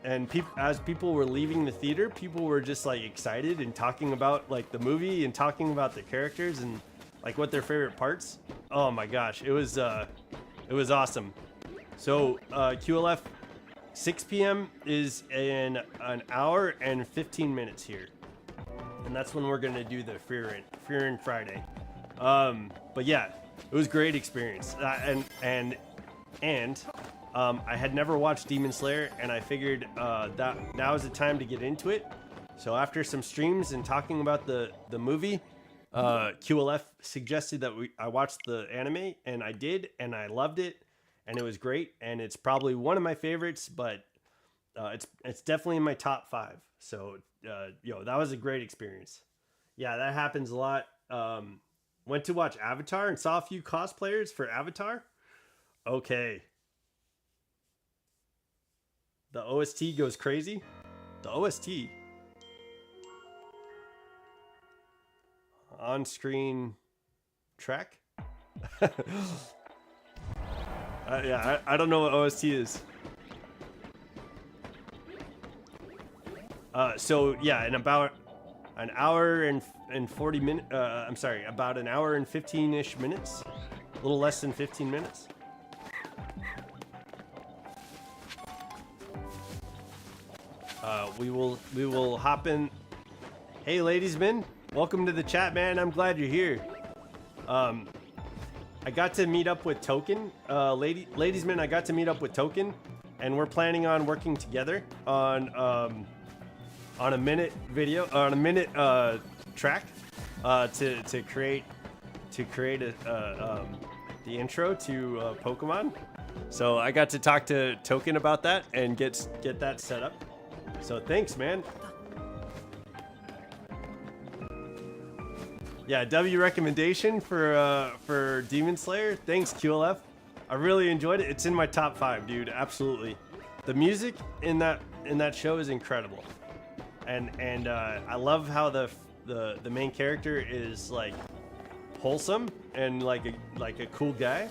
as people were leaving the theater, people were just like excited and talking about like the movie and talking about the characters and like what their favorite parts. Oh my gosh, it was awesome. So QLF, 6 p.m. is in an hour and 15 minutes here, and that's when we're gonna do the Fear in Friday. But yeah, it was a great experience, and I had never watched Demon Slayer, and I figured that now was the time to get into it. So after some streams and talking about the movie, QLF suggested that I watched the anime, and I did, and I loved it, and it was great, and it's probably one of my favorites, but it's definitely in my top 5. So that was a great experience. Yeah, that happens a lot. Went to watch Avatar and saw a few cosplayers for Avatar. Okay. The OST goes crazy. The OST. On-screen track. Yeah, I don't know what OST is. So yeah, in about an hour and 40 minutes, I'm sorry, about an hour and 15-ish minutes, a little less than 15 minutes. We will hop in. Hey, ladiesmen, welcome to the chat, man. I'm glad you're here. I got to meet up with Token, ladiesmen. I got to meet up with Token, and we're planning on working together on a minute video, on a minute track, to create the intro to Pokemon. So I got to talk to Token about that and get that set up. So thanks, man. Yeah, W recommendation for Demon Slayer. Thanks, QLF. I really enjoyed it. It's in my top 5, dude. Absolutely. The music in that show is incredible, and I love how the main character is like wholesome and like a cool guy.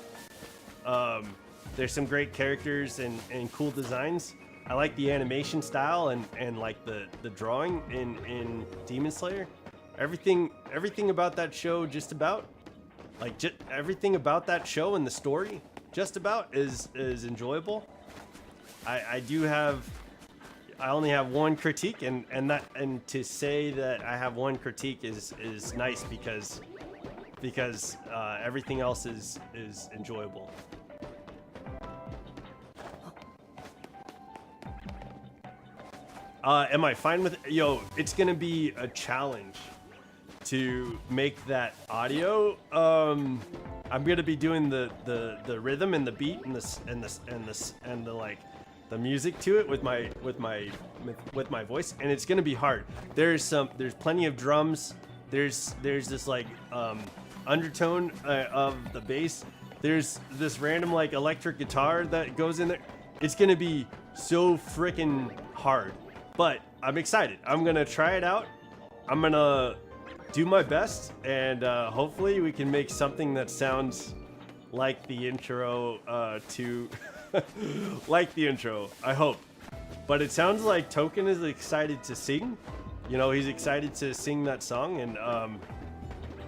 There's some great characters and cool designs. I like the animation style and like the drawing in Demon Slayer. Everything about that show, just about, like everything about that show and the story, just about is enjoyable. I only have one critique, and to say that I have one critique is nice because everything else is enjoyable. Am I fine with it? Yo, it's gonna be a challenge to make that audio. I'm gonna be doing the rhythm and the beat and the music to it with my voice, and it's gonna be hard. There's plenty of drums. There's this like undertone of the bass. There's this random like electric guitar that goes in there. It's gonna be so freaking hard, but I'm excited. I'm gonna try it out. I'm gonna do my best, and hopefully we can make something that sounds like the intro to like the intro. I hope. But it sounds like Token is excited to sing. You know, he's excited to sing that song, and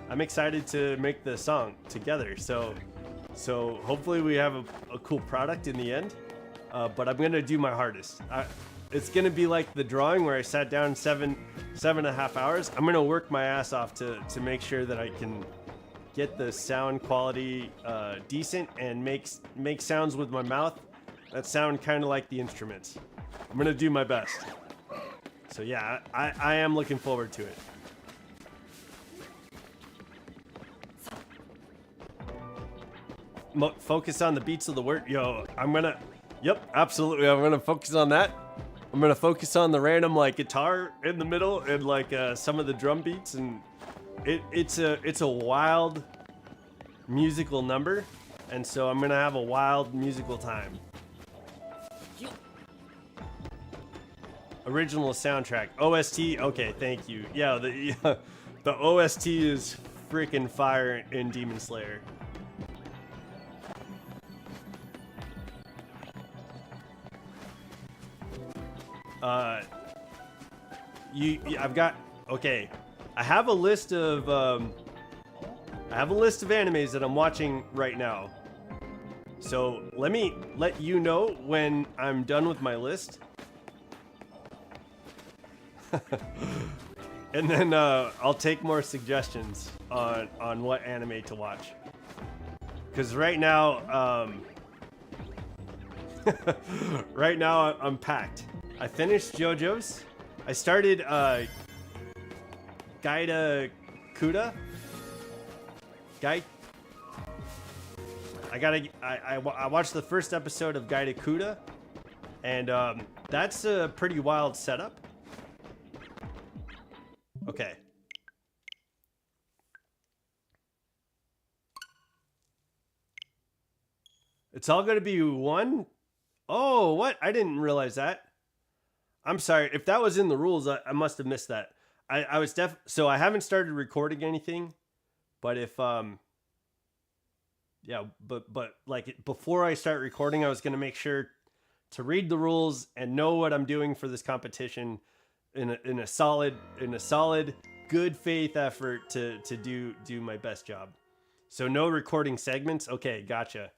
I'm excited to make the song together. So hopefully we have a cool product in the end. But I'm gonna do my hardest. It's gonna be like the drawing where I sat down 7.5 hours. I'm gonna work my ass off to make sure that I can get the sound quality decent and make sounds with my mouth that sound kind of like the instruments. I'm gonna do my best. So yeah, I am looking forward to it. Focus on the beats of the word. Yo, yep, absolutely. I'm gonna focus on that. I'm gonna focus on the random like guitar in the middle and like some of the drum beats, and it's a wild musical number, and so I'm gonna have a wild musical time. Original soundtrack, OST. Okay, thank you. Yeah, the OST is freaking fire in Demon Slayer. Okay. I have a list of animes that I'm watching right now. So let me let you know when I'm done with my list. And then I'll take more suggestions on what anime to watch. Because right now, right now I'm packed. I finished JoJo's. I started Gaida Kuda. I watched the first episode of Gaida Kuda, and that's a pretty wild setup. Okay. It's all gonna be one? Oh, what? I didn't realize that. I'm sorry. If that was in the rules, I must have missed that. I was so I haven't started recording anything, but if yeah, but like before I start recording, I was gonna make sure to read the rules and know what I'm doing for this competition in a solid good faith effort to do my best job. So no recording segments. Okay, gotcha.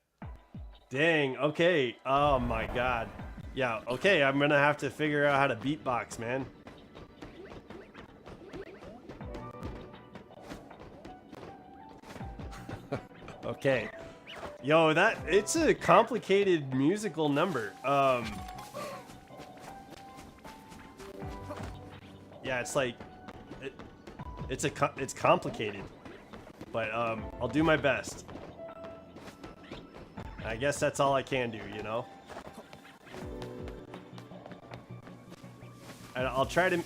Dang. Okay. Oh my god. Yeah. Okay. I'm gonna have to figure out how to beatbox, man. Okay. Yo, it's a complicated musical number. Yeah, it's like it's complicated, but I'll do my best. I guess that's all I can do, you know. And I'll try to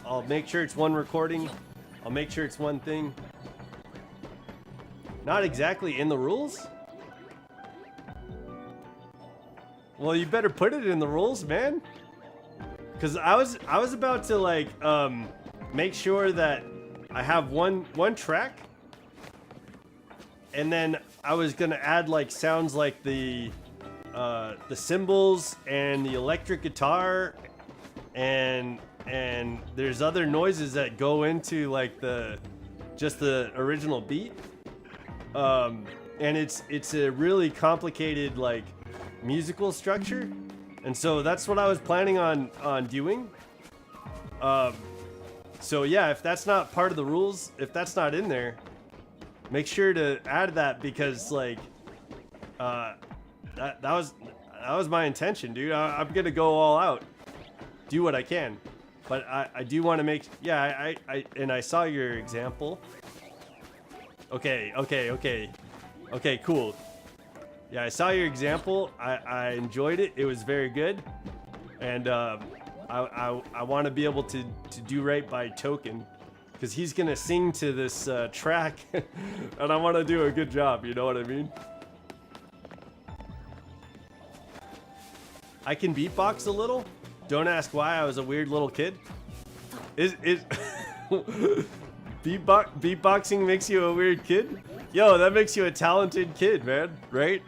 I'll make sure it's one recording. I'll make sure it's one thing. Not exactly in the rules? Well, you better put it in the rules, man. Cause I was about to like make sure that I have one track, and then I was gonna add like sounds like the cymbals and the electric guitar, and there's other noises that go into like just the original beat. And it's a really complicated like musical structure, and so that's what I was planning on doing. So yeah, if that's not part of the rules, if that's not in there, make sure to add that, because like that was my intention, dude. I'm gonna go all out, do what I can, but I do want to make, yeah, I saw your example. Okay, cool. Yeah, I saw your example. I enjoyed it. It was very good. And I want to be able to do right by Token, because he's going to sing to this track. And I want to do a good job, you know what I mean? I can beatbox a little. Don't ask why, I was a weird little kid. Beatboxing makes you a weird kid? Yo, that makes you a talented kid, man, right?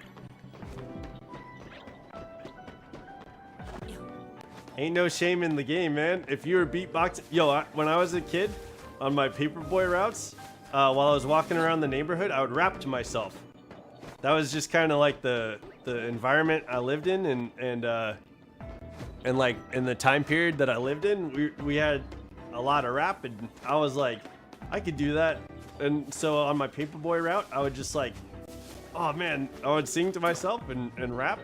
Ain't no shame in the game, man. If you were beatboxing, yo, when I was a kid on my paperboy routes, while I was walking around the neighborhood, I would rap to myself. That was just kind of like the environment I lived in, and like in the time period that I lived in, we had a lot of rap, and I was like, I could do that. And so on my paperboy route, I would just like, oh man, I would sing to myself and rap.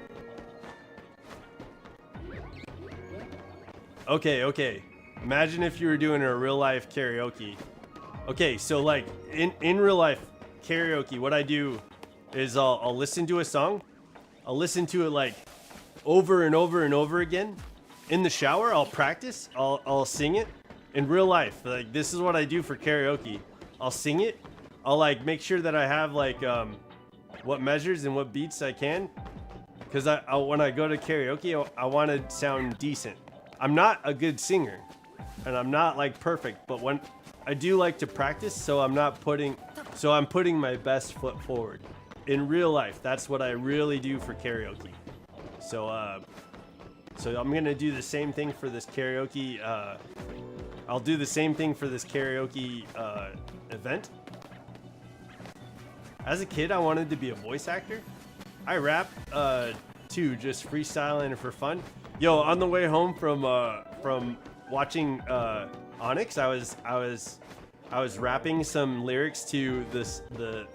Okay. Imagine if you were doing a real life karaoke. Okay, so like in real life karaoke, what I do is I'll listen to a song. I'll listen to it like over and over and over again. In the shower, I'll practice. I'll sing it. In real life, like this is what I do for karaoke. I'll sing it. I'll like make sure that I have like what measures and what beats I can, because when I go to karaoke, I want to sound decent. I'm not a good singer, and I'm not like perfect, but when I do like to practice, so I'm putting my best foot forward. In real life, that's what I really do for karaoke. So I'm gonna do the same thing for this karaoke. I'll do the same thing for this karaoke event. As a kid, I wanted to be a voice actor. I rap too, just freestyling for fun. Yo, on the way home from watching Onyx, I was rapping some lyrics to the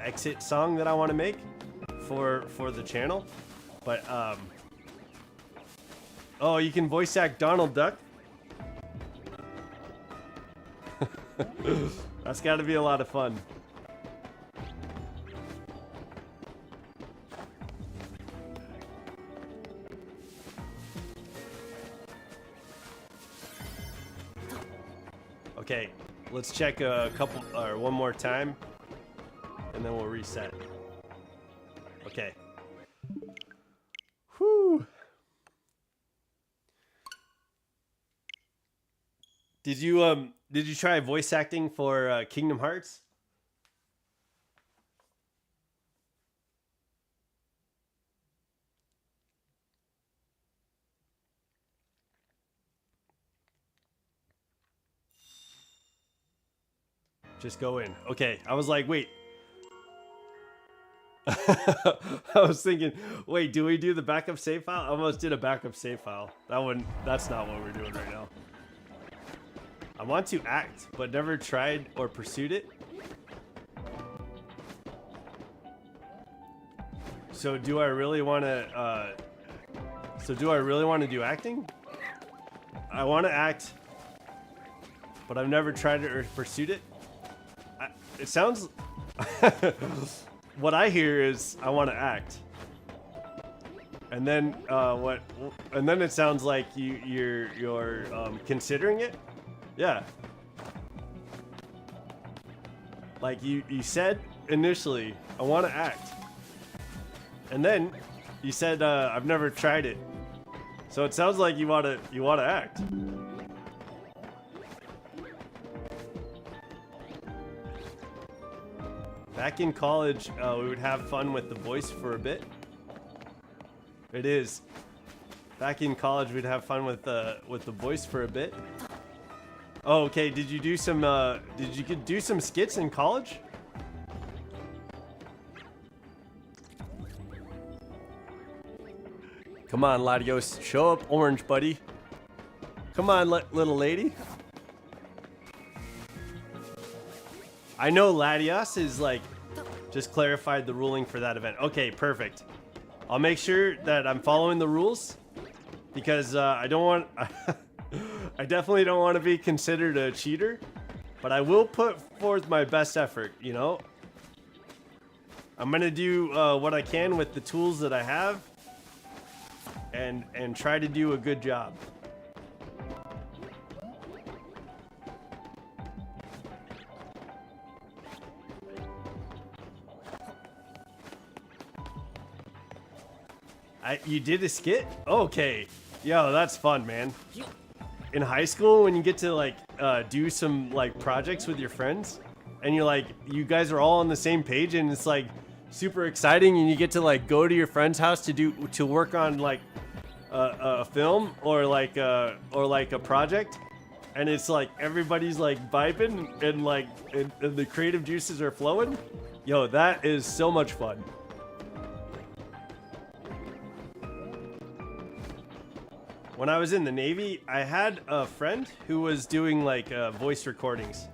exit song that I want to make for the channel. But oh, you can voice act Donald Duck. That's got to be a lot of fun. Okay, let's check a couple or one more time, and then we'll reset. Okay. Whew. Did you try voice acting for Kingdom Hearts? Just go in. Okay, I was like, wait. I was thinking, wait, do we do the backup save file? I almost did a backup save file. That's not what we're doing right now. I want to act, but never tried or pursued it. So do I really want to do acting? I want to act, but I've never tried it or pursued it. It sounds what I hear is I want to act, and then it sounds like you're considering it. Yeah, like you said initially I want to act, and then you said I've never tried it, so it sounds like you want to act. Back in college, we would have fun with the voice for a bit. It is. Back in college, we'd have fun with the voice for a bit. Oh, okay. Did you do some skits in college? Come on, Latios. Show up orange, buddy. Come on, little lady. I know Latias is like just clarified the ruling for that event. Okay, perfect. I'll make sure that I'm following the rules, because I don't want I definitely don't want to be considered a cheater, but I will put forth my best effort, you know? I'm gonna do what I can with the tools that I have, and try to do a good job. You did a skit? Okay. Yo, that's fun, man. In high school, when you get to like do some like projects with your friends, and you're like, you guys are all on the same page, and it's like super exciting, and you get to like go to your friend's house to work on like a film or like a project, and it's like everybody's like vibing and like and the creative juices are flowing. Yo, that is so much fun. When I was in the Navy, I had a friend who was doing like voice recordings,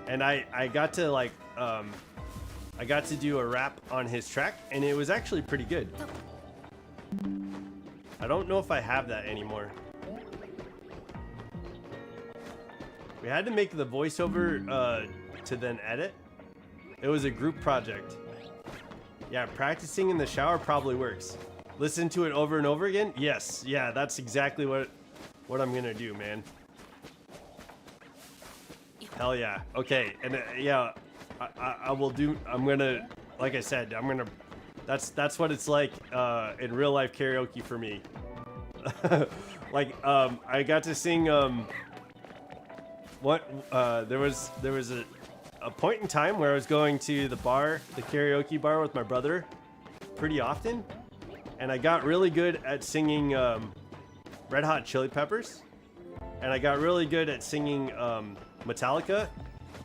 and I got to like I got to do a rap on his track, and it was actually pretty good. I don't know if I have that anymore. We had to make the voiceover to then edit. It was a group project. Yeah, practicing in the shower probably works. Listen to it over and over again? Yes. Yeah, that's exactly what I'm gonna do, man. Hell yeah. Okay, and yeah, I will do. I'm gonna, like I said, I'm gonna. That's what it's like in real life karaoke for me. Like I got to sing there was a point in time where I was going to the karaoke bar with my brother pretty often. And I got really good at singing Red Hot Chili Peppers, and I got really good at singing Metallica,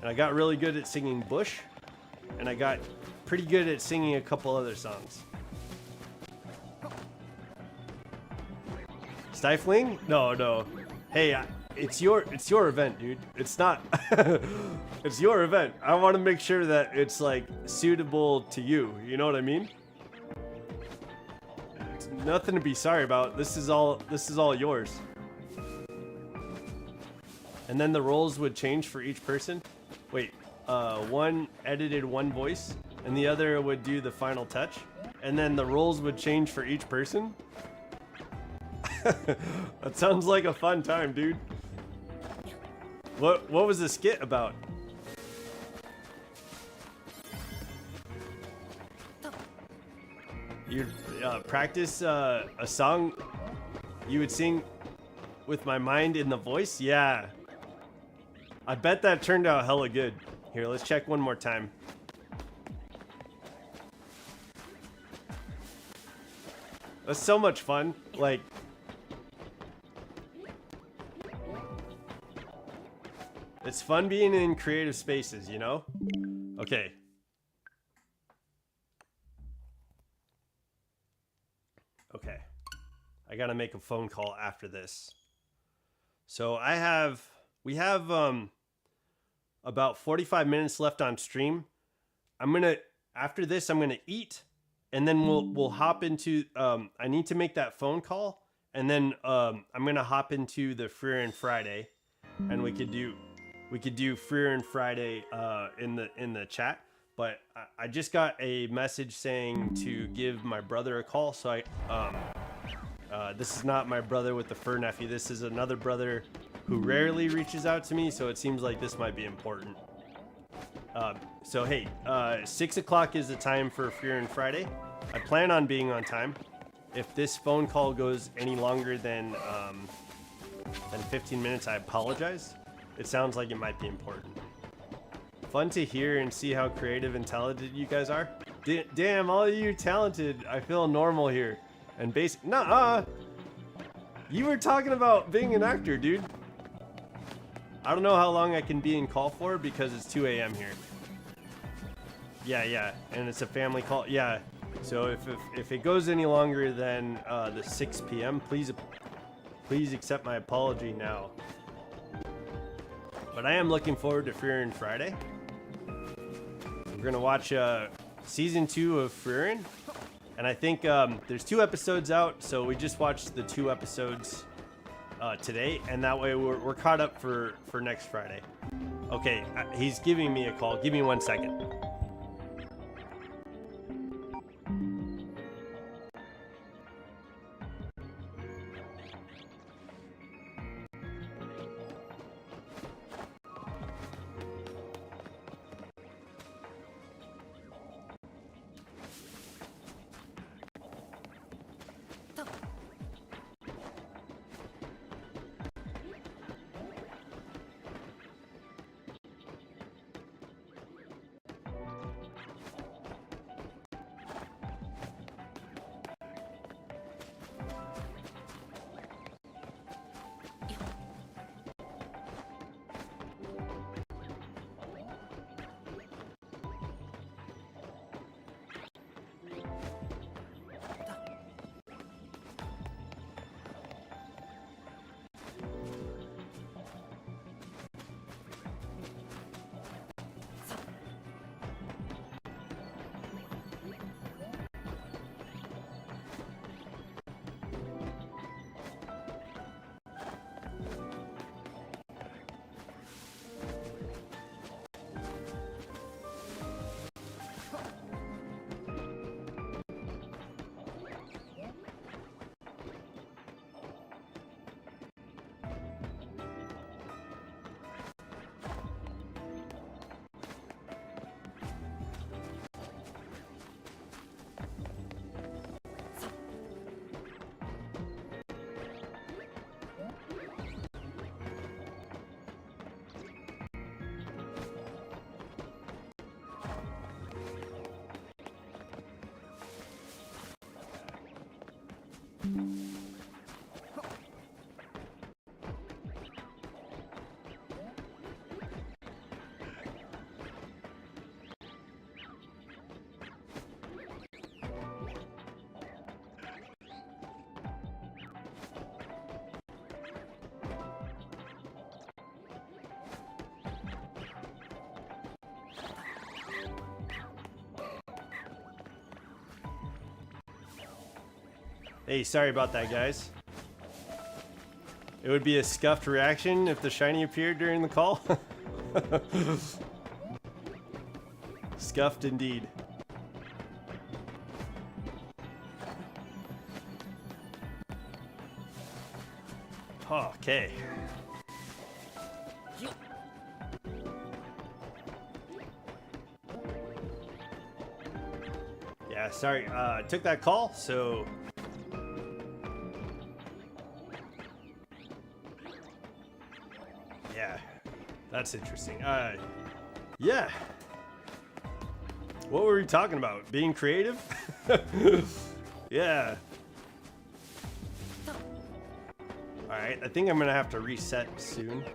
and I got really good at singing Bush, and I got pretty good at singing a couple other songs. Stifling? No. Hey, it's your event, dude. It's not. It's your event. I want to make sure that it's like suitable to you. You know what I mean? Nothing to be sorry about. This is all yours. And then the roles would change for each person. Wait, one edited one voice, and the other would do the final touch, and then the roles would change for each person. That sounds like a fun time, dude. What was the skit about? You practice a song you would sing with my mind in the voice? Yeah. I bet that turned out hella good. Here, let's check one more time. That's so much fun. Like, it's fun being in creative spaces, you know? Okay. Okay, I gotta make a phone call after this. So we have about 45 minutes left on stream. After this, I'm gonna eat, and then we'll hop into. I need to make that phone call, and then I'm gonna hop into the Freer and Friday, and we could do Freer and Friday in the chat. But I just got a message saying to give my brother a call. So this is not my brother with the fur nephew. This is another brother who rarely reaches out to me. So it seems like this might be important. So hey, 6 o'clock is the time for Freer and Friday. I plan on being on time. If this phone call goes any longer than 15 minutes, I apologize. It sounds like it might be important. Fun to hear and see how creative and talented you guys are. Damn, all of you talented. I feel normal here. And basic. Nuh-uh. You were talking about being an actor, dude. I don't know how long I can be in call for because it's 2 a.m. here. Yeah. And it's a family call. Yeah. So if it goes any longer than the 6 p.m., please accept my apology now. But I am looking forward to Freerin' Friday. We're gonna watch season 2 of Freerin', and I think there's 2 episodes out, so we just watched the 2 episodes today, and that way we're caught up for next Friday. Okay, he's giving me a call. Give me 1 second. Hey, sorry about that, guys. It would be a scuffed reaction if the shiny appeared during the call. Scuffed indeed. Okay. Yeah, sorry. I took that call, so... Yeah, that's interesting. Yeah. What were we talking about? Being creative? Yeah. Alright, I think I'm gonna have to reset soon.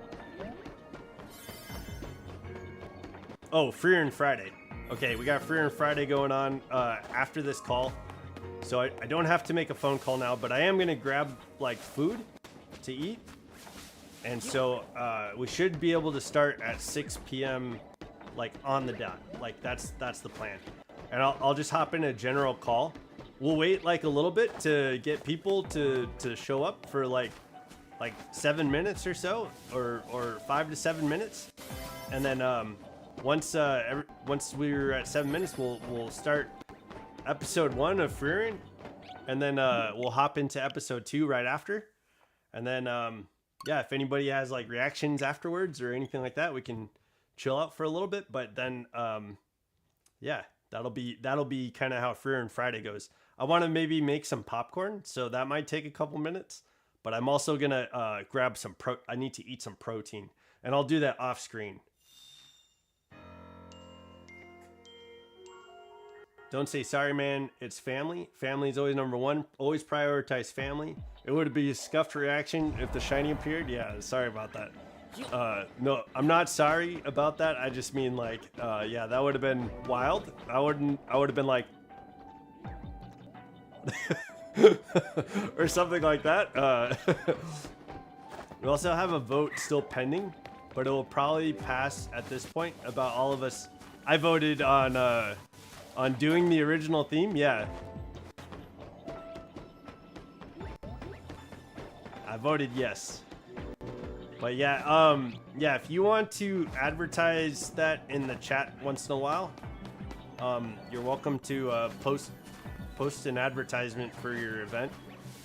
Oh, Freer and Friday. Okay, we got Freer and Friday going on after this call. So I don't have to make a phone call now, but I am gonna grab like food to eat. And so we should be able to start at 6 p.m. like on the dot. Like that's the plan. And I'll just hop in a general call. We'll wait like a little bit to get people to show up for like 7 minutes or so, or 5 to 7 minutes. And then once we're at 7 minutes, we'll start episode 1 of Freerin', and then we'll hop into episode 2 right after. And then yeah, if anybody has like reactions afterwards or anything like that, we can chill out for a little bit. But then yeah, that'll be kind of how Freerin' Friday goes. I want to maybe make some popcorn, so that might take a couple minutes. But I'm also gonna grab some I need to eat some protein, and I'll do that off screen. Don't say sorry, man. It's family. Family is always number one. Always prioritize family. It would be a scuffed reaction if the shiny appeared. Yeah, sorry about that. No, I'm not sorry about that. I just mean like, yeah, that would have been wild. I would have been like, or something like that. We also have a vote still pending, but it will probably pass at this point. About all of us, I voted on doing the original theme. Yeah, I voted yes. But yeah, yeah, if you want to advertise that in the chat once in a while, you're welcome to post an advertisement for your event,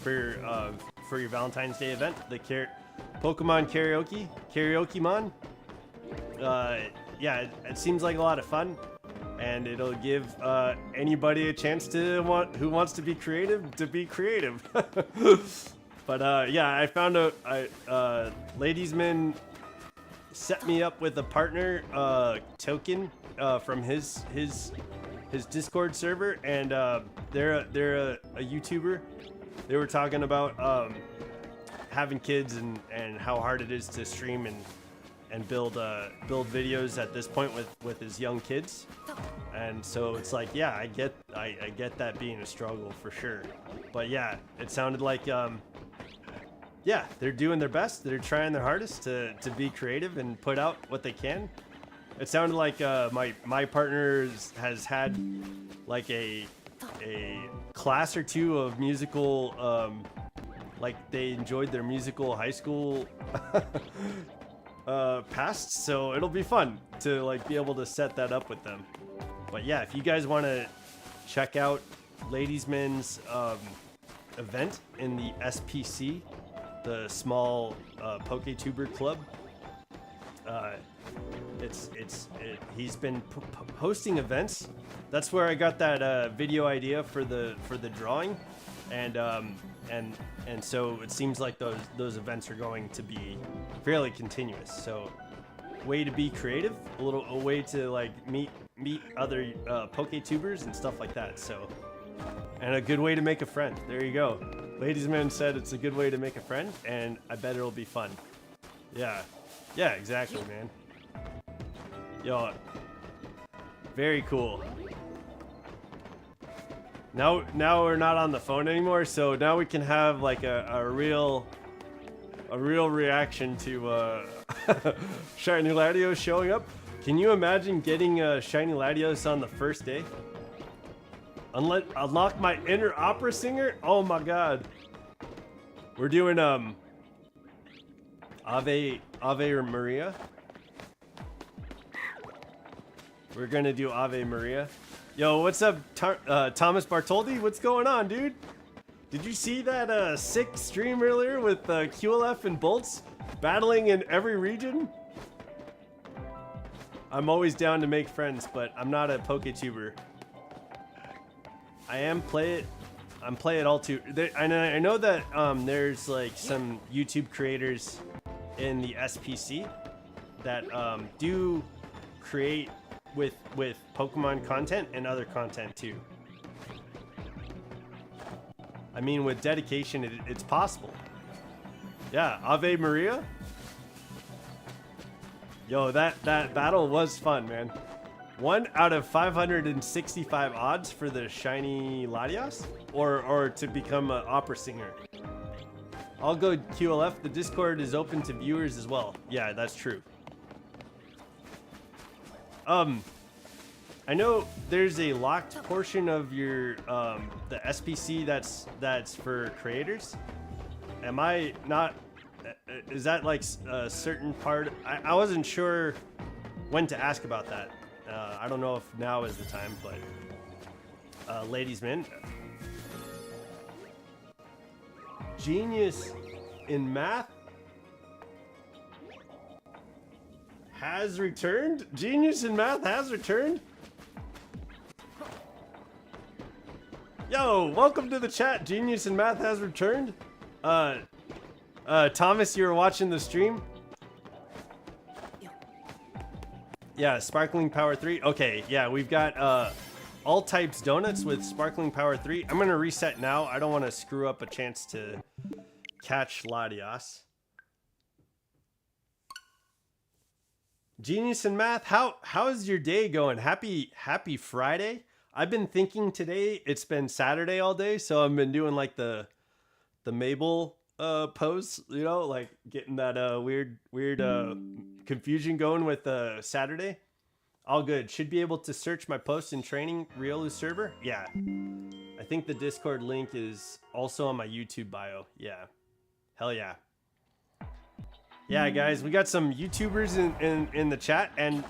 for your Valentine's Day event, the Pokemon Karaoke-mon. Yeah, it seems like a lot of fun, and it'll give anybody a chance who wants to be creative to be creative. But yeah, I found Ladiesman set me up with a partner token from his Discord server, and they're a YouTuber. They were talking about having kids and how hard it is to stream and build videos at this point with his young kids. And so it's like, yeah, I get that being a struggle for sure. But yeah, it sounded like yeah, they're doing their best. They're trying their hardest to be creative and put out what they can. It sounded like my partner has had like a class or two of musical, like they enjoyed their musical high school past, so it'll be fun to like be able to set that up with them. But yeah, if you guys want to check out Ladiesman's event in the SPC, the small PokeTuber club, he's been hosting events. That's where I got that video idea for the drawing, and so it seems like those events are going to be fairly continuous. So, way to be creative, a way to like meet other PokeTubers and stuff like that. So, and a good way to make a friend. There you go. Ladies Man said it's a good way to make a friend, and I bet it'll be fun. Yeah. Yeah, exactly, man. Yo. Very cool. Now we're not on the phone anymore, so now we can have like a real reaction to Shiny Latios showing up. Can you imagine getting Shiny Latios on the first day? Unlock my inner opera singer? Oh my god. We're doing Ave Maria. We're gonna do Ave Maria. Yo, what's up, Thomas Bartoldi? What's going on, dude? Did you see that sick stream earlier with QLF and Bolts battling in every region? I'm always down to make friends, but I'm not a PokeTuber. I'm play it all too. I know that there's like some YouTube creators in the SPC that do create with Pokemon content and other content too. I mean, with dedication, it's possible. Yeah, Ave Maria. Yo, that battle was fun, man. 1 out of 565 odds for the shiny Latias, or to become an opera singer. I'll go QLF. The Discord is open to viewers as well. Yeah, that's true. I know there's a locked portion of your the SPC that's for creators. Am I not? Is that like a certain part? I wasn't sure when to ask about that. I don't know if now is the time, but ladies, man. Genius in math has returned? Genius in math has returned? Yo, welcome to the chat. Genius in math has returned. Thomas, you were watching the stream? Yeah, Sparkling Power 3. Okay, yeah, we've got all types donuts with Sparkling Power 3. I'm gonna reset now. I don't want to screw up a chance to catch Latias. Genius in math, how's your day going? Happy Friday. I've been thinking today, it's been Saturday all day, so I've been doing like the Mabel pose, you know, like getting that weird confusion going with Saturday. All good. Should be able to search my post in training Riolu server. Yeah. I think the Discord link is also on my YouTube bio. Yeah. Hell yeah. Yeah, guys, we got some YouTubers in the chat and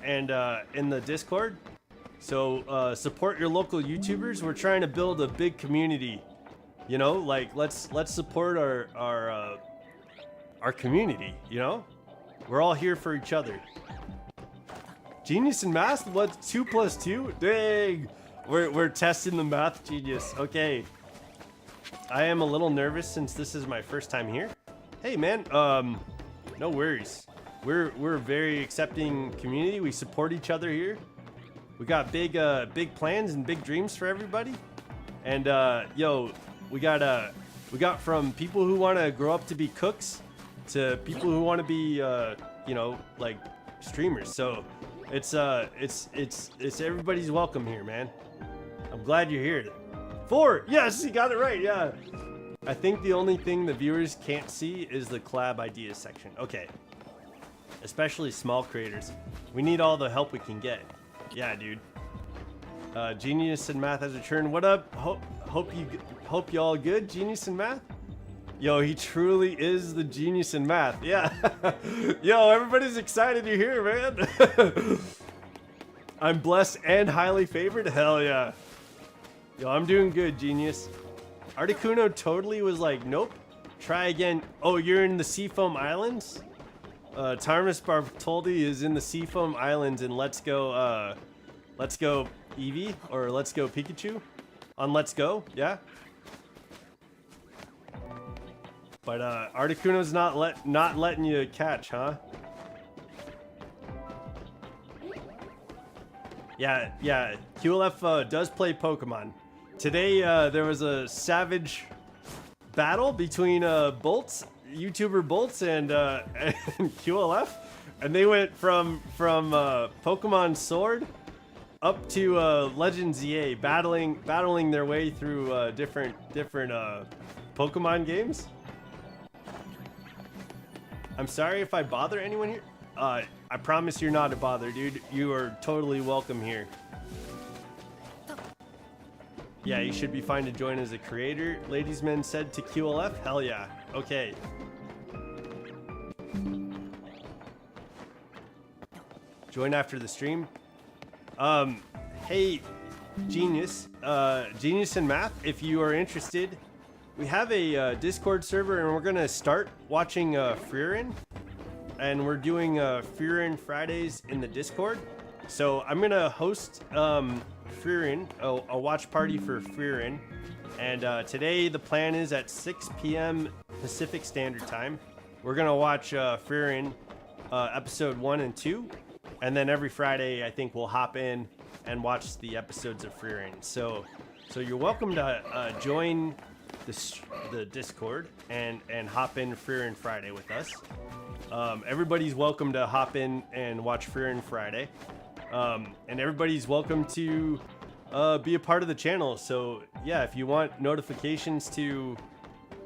in the Discord. So support your local YouTubers. We're trying to build a big community. You know, like let's support our community. You know, we're all here for each other. Genius in math? What? 2 + 2? Dang! We're testing the math genius. Okay. I am a little nervous since this is my first time here. Hey, man. No worries. We're a very accepting community. We support each other here. We got big plans and big dreams for everybody. And yo, we got from people who want to grow up to be cooks to people who want to be you know, like streamers. So it's everybody's welcome here, man. I'm glad you're here. 4. Yes, you got it right. Yeah. I think the only thing the viewers can't see is the collab ideas section. Okay. Especially small creators. We need all the help we can get. Yeah, dude. Genius in math has returned. What up? Hope y'all good. Genius in math. Yo, he truly is the genius in math. Yeah. Yo, everybody's excited you're here, man. I'm blessed and highly favored. Hell yeah. Yo, I'm doing good, genius. Articuno totally was like, nope. Try again. Oh, you're in the Seafoam Islands? Tarmus Bartoldi is in the Seafoam Islands, and let's go Eevee, or let's go Pikachu on Let's Go, yeah? But Articuno's not letting you catch, huh? Yeah, QLF does play Pokemon. Today there was a savage battle between Bolts, YouTuber Bolts, and QLF, and they went from Pokemon Sword up to Legends EA, battling their way through different Pokemon games. I'm sorry if I bother anyone here. I promise you're not a bother, dude. You are totally welcome here. Yeah, you should be fine to join as a creator. Ladies men said to QLF. Hell yeah. Okay. Join after the stream. Hey, Genius and Math, if you are interested, we have a Discord server, and we're gonna start watching Frieren, and we're doing Frieren Fridays in the Discord. So I'm gonna host Frieren, a watch party for Frieren, and today the plan is at 6 p.m. Pacific Standard Time. We're gonna watch Frieren episode 1 and 2, and then every Friday I think we'll hop in and watch the episodes of Frieren. So you're welcome to join the Discord and hop in Frieren Friday with us. Everybody's welcome to hop in and watch Frieren Friday. And everybody's welcome to be a part of the channel. So yeah, if you want notifications to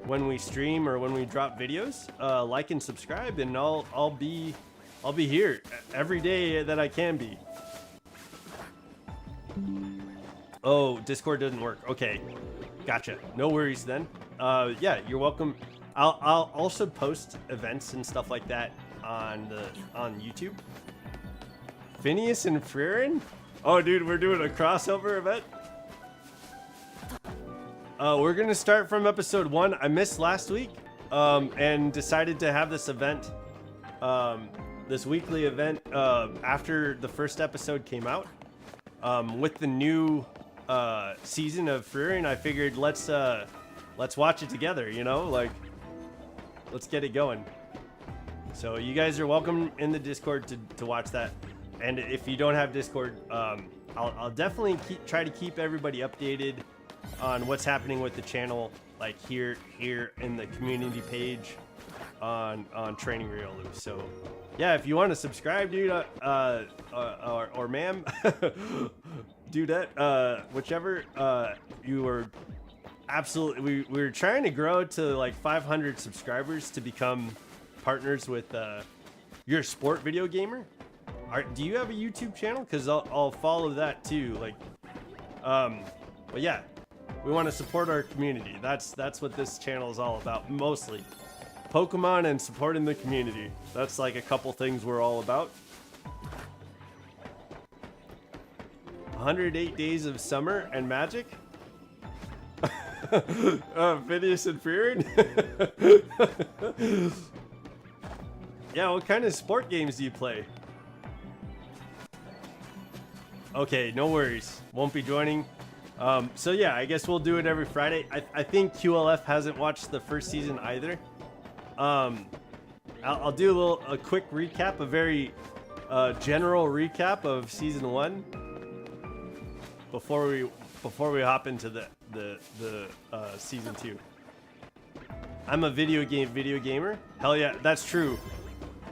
when we stream or when we drop videos, like and subscribe, and I'll be here every day that I can be. Oh, Discord doesn't work. Okay, gotcha. No worries then. Yeah, you're welcome. I'll also post events and stuff like that on YouTube. Phineas and Frieren? Oh, dude, we're doing a crossover event. We're gonna start from episode 1. I missed last week, and decided to have this event, this weekly event, after the first episode came out. With the new season of Frieren, I figured let's watch it together. You know, like let's get it going. So you guys are welcome in the Discord to watch that. And if you don't have Discord, I'll definitely try to keep everybody updated on what's happening with the channel, like here in the community page on Training Riolu. So yeah, if you want to subscribe, dude, or ma'am, dudette, whichever, you are absolutely. We're trying to grow to like 500 subscribers to become partners with You're a Sport Video Gamer. Do you have a YouTube channel? Because I'll follow that too. Like, but yeah, we want to support our community. That's what this channel is all about, mostly. Pokemon and supporting the community. That's like a couple things we're all about. 108 days of summer and magic. Phineas and Frieren. Yeah, what kind of sport games do you play? Okay, no worries. Won't be joining. So yeah, I guess we'll do it every Friday. I think QLF hasn't watched the first season either. I'll do a quick recap, a very general recap of season 1 before we hop into the season 2. I'm a video gamer. Hell yeah, that's true.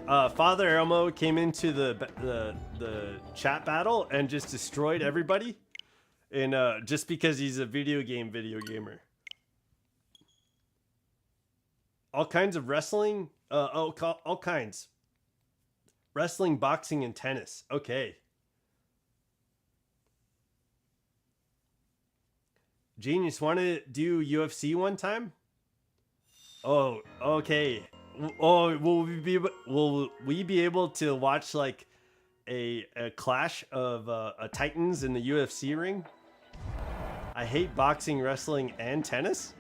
Father Elmo came into the chat battle and just destroyed everybody, and just because he's a video gamer. All kinds of wrestling. All kinds. Wrestling, boxing, and tennis. Okay. Genius, want to do UFC one time? Oh, okay. Oh, will we be able to watch like a clash of titans in the UFC ring? I hate boxing, wrestling, and tennis.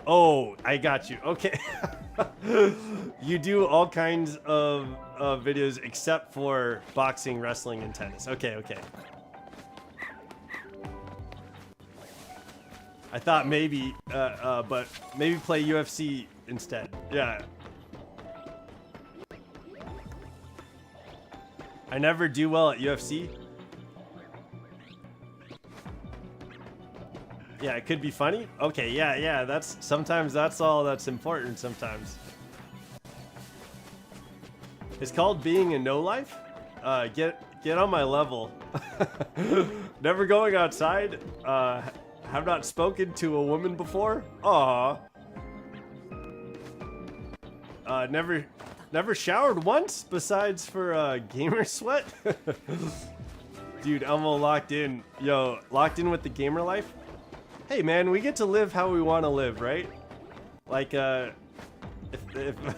Oh, I got you. Okay. You do all kinds of videos except for boxing, wrestling, and tennis. Okay, okay. I thought maybe, but maybe play UFC instead. Yeah. I never do well at UFC. Yeah, it could be funny. Okay, yeah. That's all that's important sometimes. It's called being a no life. Get on my level. Never going outside. Have not spoken to a woman before. Aw. Never showered once besides for gamer sweat. Dude, Elmo locked in. Yo, locked in with the gamer life. Hey man, we get to live how we want to live, right? Like, if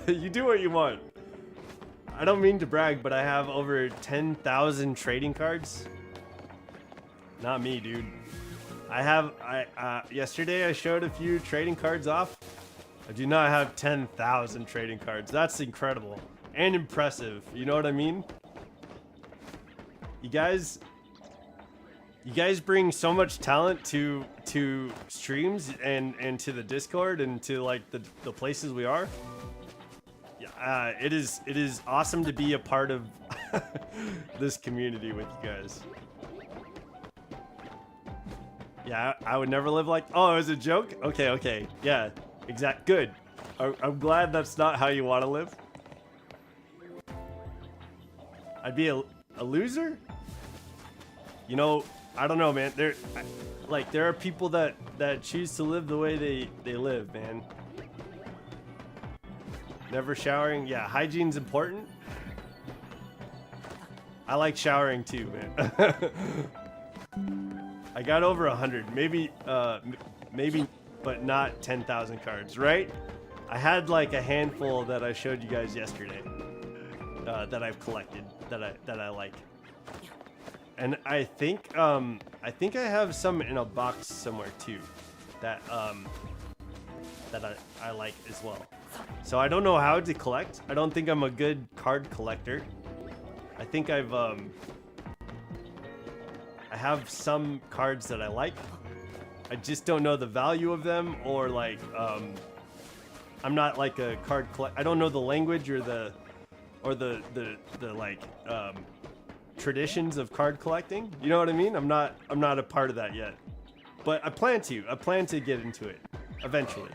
you do what you want. I don't mean to brag, but I have over 10,000 trading cards. Not me, dude. Yesterday I showed a few trading cards off. I do not have 10,000 trading cards. That's incredible and impressive. You know what I mean? You guys bring so much talent to streams and to the Discord and to like the places we are. It is awesome to be a part of this community with you guys. Yeah, I would never live like. Oh, it was a joke. Okay. Yeah, good. I'm glad that's not how you want to live. I'd be a loser. You know, I don't know, man. There are people that choose to live the way they live, man. Never showering. Yeah, hygiene's important. I like showering too, man. I got over 100, maybe, but not 10,000 cards, right? I had like a handful that I showed you guys yesterday that I've collected that I like, and I think I have some in a box somewhere too that I like as well. So I don't know how to collect. I don't think I'm a good card collector. I think I have some cards that I like. I just don't know the value of them, or like I'm not like a card collect. I don't know the language or the like traditions of card collecting. You know what I mean? I'm not a part of that yet. But I plan to get into it eventually.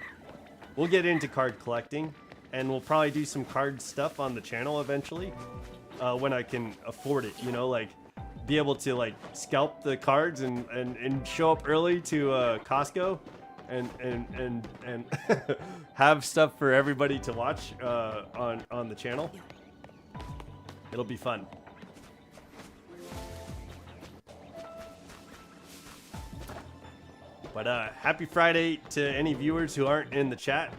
We'll get into card collecting, and we'll probably do some card stuff on the channel eventually, when I can afford it, you know, like be able to like scalp the cards and show up early to Costco and have stuff for everybody to watch on the channel. It'll be fun. But happy Friday to any viewers who aren't in the chat.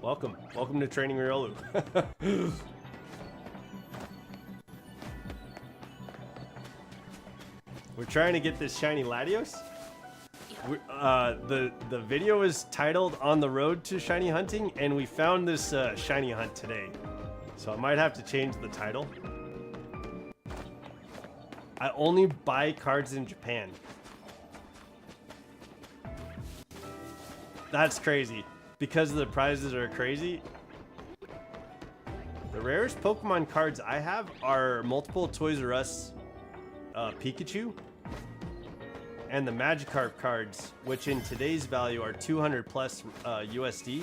Welcome to Training Riolu. We're trying to get this shiny Latios. The video is titled "On the Road to Shiny Hunting," and we found this shiny hunt today, so I might have to change the title. I only buy cards in Japan. That's crazy. Because the prizes are crazy. The rarest Pokemon cards I have are multiple Toys R Us Pikachu and the Magikarp cards, which in today's value are 200 plus USD.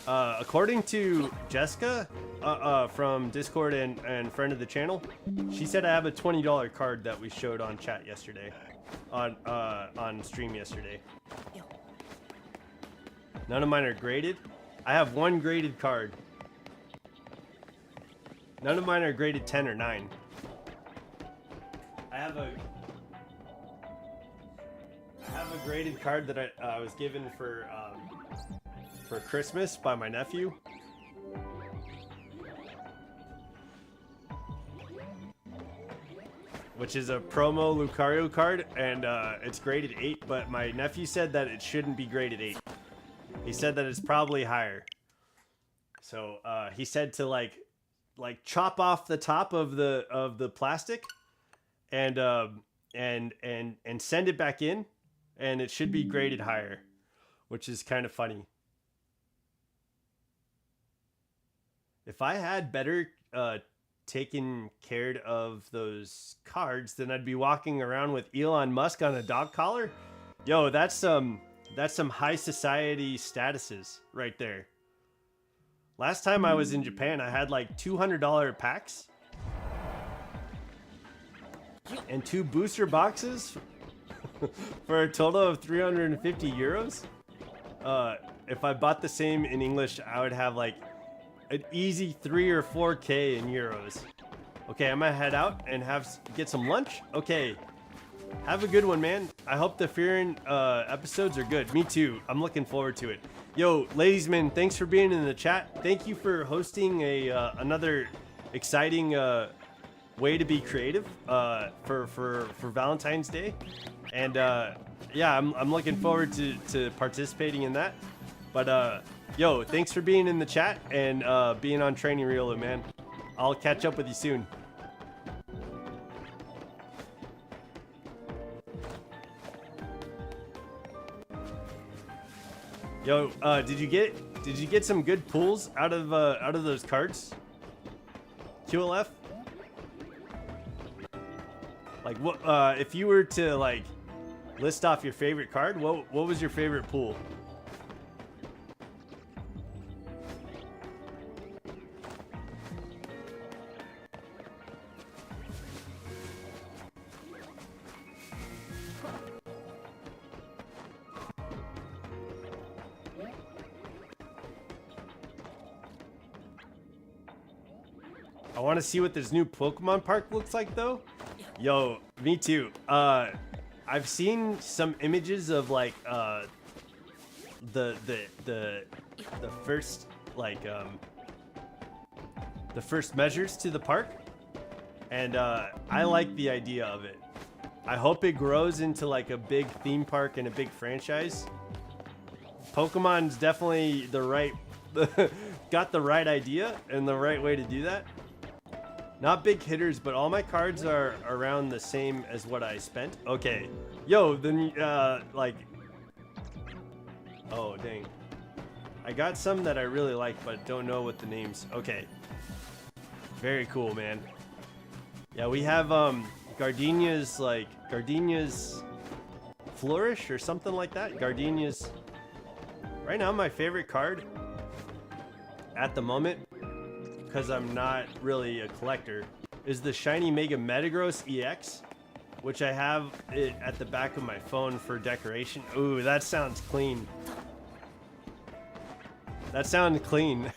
According to Jessica from Discord and friend of the channel, she said I have a $20 card that we showed on chat yesterday, on stream yesterday. None of mine are graded. I have one graded card. None of mine are graded 10 or 9. I have a graded card that I was given for Christmas by my nephew. Which is a promo Lucario card, and it's graded 8, but my nephew said that it shouldn't be graded 8. He said that it's probably higher. So he said to like chop off the top of the plastic and send it back in, and it should be graded higher, which is kind of funny. If I had better taken care of those cards, then I'd be walking around with Elon Musk on a dog collar. Yo, that's some high society statuses right there. Last time I was in Japan, I had like $200 packs and 2 booster boxes for a total of 350 euros. If I bought the same in English, I would have like an easy 3 or 4K in euros. Okay, I'm gonna head out and get some lunch. Okay, have a good one, man. I hope the Fearin' episodes are good. Me too. I'm looking forward to it. Yo, ladies, man, thanks for being in the chat. Thank you for hosting another exciting way to be creative for Valentine's Day. And yeah, I'm looking forward to participating in that. But yo, thanks for being in the chat and being on Training Reload, man. I'll catch up with you soon. Yo, did you get some good pulls out of those cards? QLF? Like what if you were to like list off your favorite card, what was your favorite pull? I want to see what this new Pokemon park looks like though. Yo, me too. I've seen some images of like the first like the first measures to the park, and I like the idea of it. I hope it grows into like a big theme park and a big franchise. Pokemon's definitely got the right idea and the right way to do that. Not big hitters, but all my cards are around the same as what I spent. Okay. Yo, then, like... Oh, dang. I got some that I really like, but don't know what the names... Okay. Very cool, man. Yeah, we have, Gardenia's, like... Gardenia's Flourish or something like that. Gardenia's... Right now, my favorite card at the moment, because I'm not really a collector, is the shiny Mega Metagross EX, which I have it at the back of my phone for decoration. Ooh, that sounds clean. That sounds clean.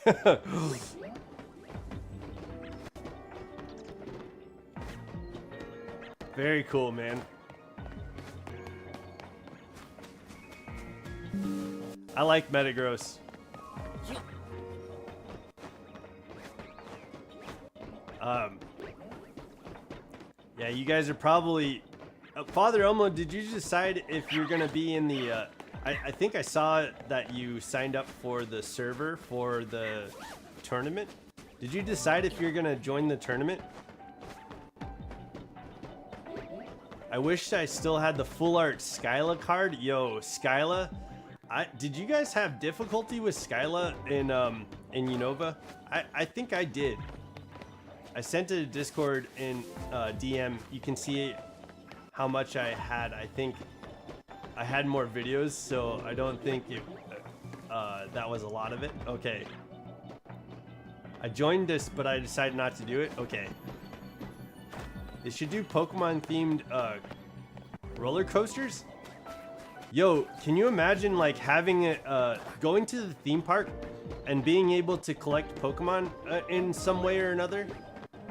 Very cool, man. I like Metagross. Yeah, you guys are probably... Father Elmo, did you decide if you're going to be in the... I think I saw that you signed up for the server for the tournament. Did you decide if you're going to join the tournament? I wish I still had the full art Skyla card. Yo, Skyla. Did you guys have difficulty with Skyla in Unova? I think I did. I sent it to Discord in DM. You can see how much I had. I think I had more videos, so I don't think that was a lot of it. Okay. I joined this, but I decided not to do it. Okay. They should do Pokemon-themed roller coasters. Yo, can you imagine like having it, going to the theme park and being able to collect Pokemon in some way or another?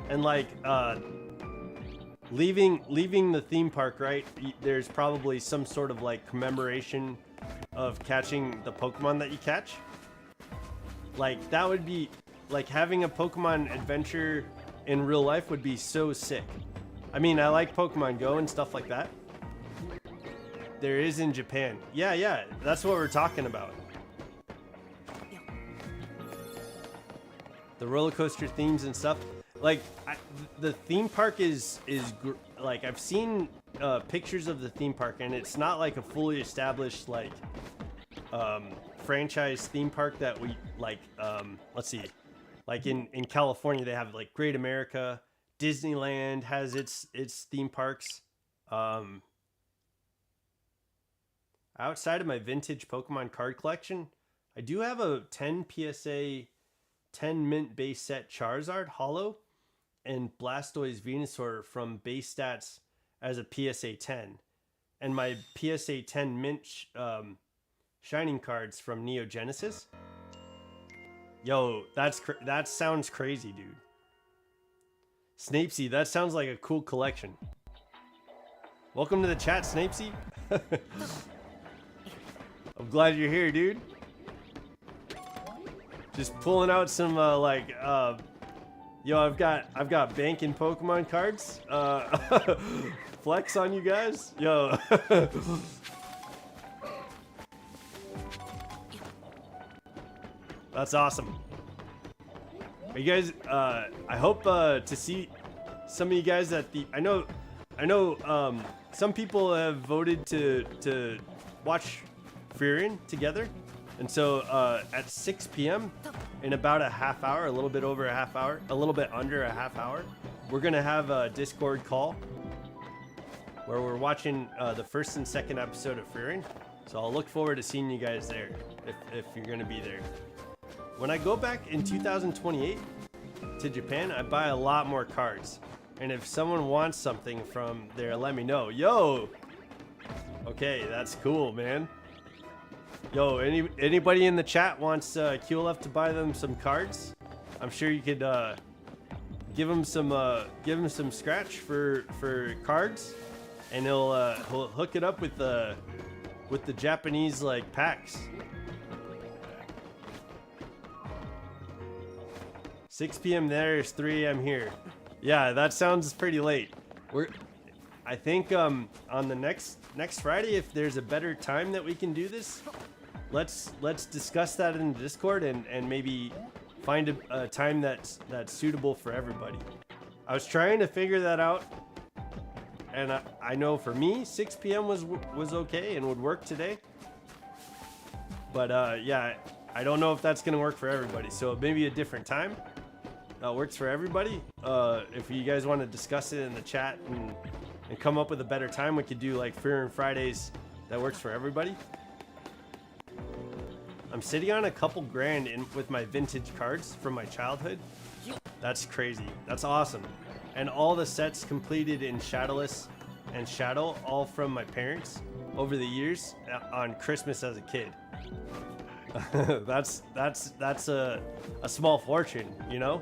And like leaving the theme park, right? There's probably some sort of like commemoration of catching the Pokemon that you catch. Like that would be like having a Pokemon adventure in real life would be so sick. I mean, I like Pokemon Go and stuff like that. There is in Japan. Yeah, that's what we're talking about. The roller coaster themes and stuff. Like the theme park is like I've seen pictures of the theme park, and it's not like a fully established like franchise theme park that we like. Let's see, Like in California, they have like Great America. Disneyland has its theme parks. Outside of my vintage Pokemon card collection, I do have a 10 PSA 10 mint base set Charizard Holo and Blastoise Venusaur from base stats as a PSA 10. And my PSA 10 mint shining cards from Neo Genesis. Yo, that sounds crazy, dude. Snapesy, that sounds like a cool collection. Welcome to the chat, Snapesy. I'm glad you're here, dude. Just pulling out some yo, I've got banking Pokemon cards. Flex on you guys, yo. That's awesome. Are you guys? I hope to see some of you guys at the. I know. Some people have voted to watch Furion together, and so at 6 p.m. in about a half hour, a little bit over a half hour, a little bit under a half hour, we're gonna have a Discord call where we're watching the first and second episode of Furion. So I'll look forward to seeing you guys there if you're gonna be there. When I go back in 2028 to Japan, I buy a lot more cards. And if someone wants something from there, let me know. Yo! Okay, that's cool, man. Yo, anybody in the chat wants QLF to buy them some cards? I'm sure you could give him some scratch for cards, and he'll hook it up with the Japanese like packs. 6 p.m. there is 3 a.m. here. Yeah, that sounds pretty late. I think on the next Friday, if there's a better time that we can do this, let's discuss that in the Discord and maybe find a time that's suitable for everybody. I was trying to figure that out, and I know for me 6 p.m. was okay and would work today. But yeah, I don't know if that's gonna work for everybody. So maybe a different time works for everybody. If you guys want to discuss it in the chat and come up with a better time, we could do like Fear and Fridays that works for everybody. I'm sitting on a couple grand with my vintage cards from my childhood. That's crazy. That's awesome. And all the sets completed in Shadowless and Shadow, all from my parents over the years on Christmas as a kid. that's a small fortune, you know?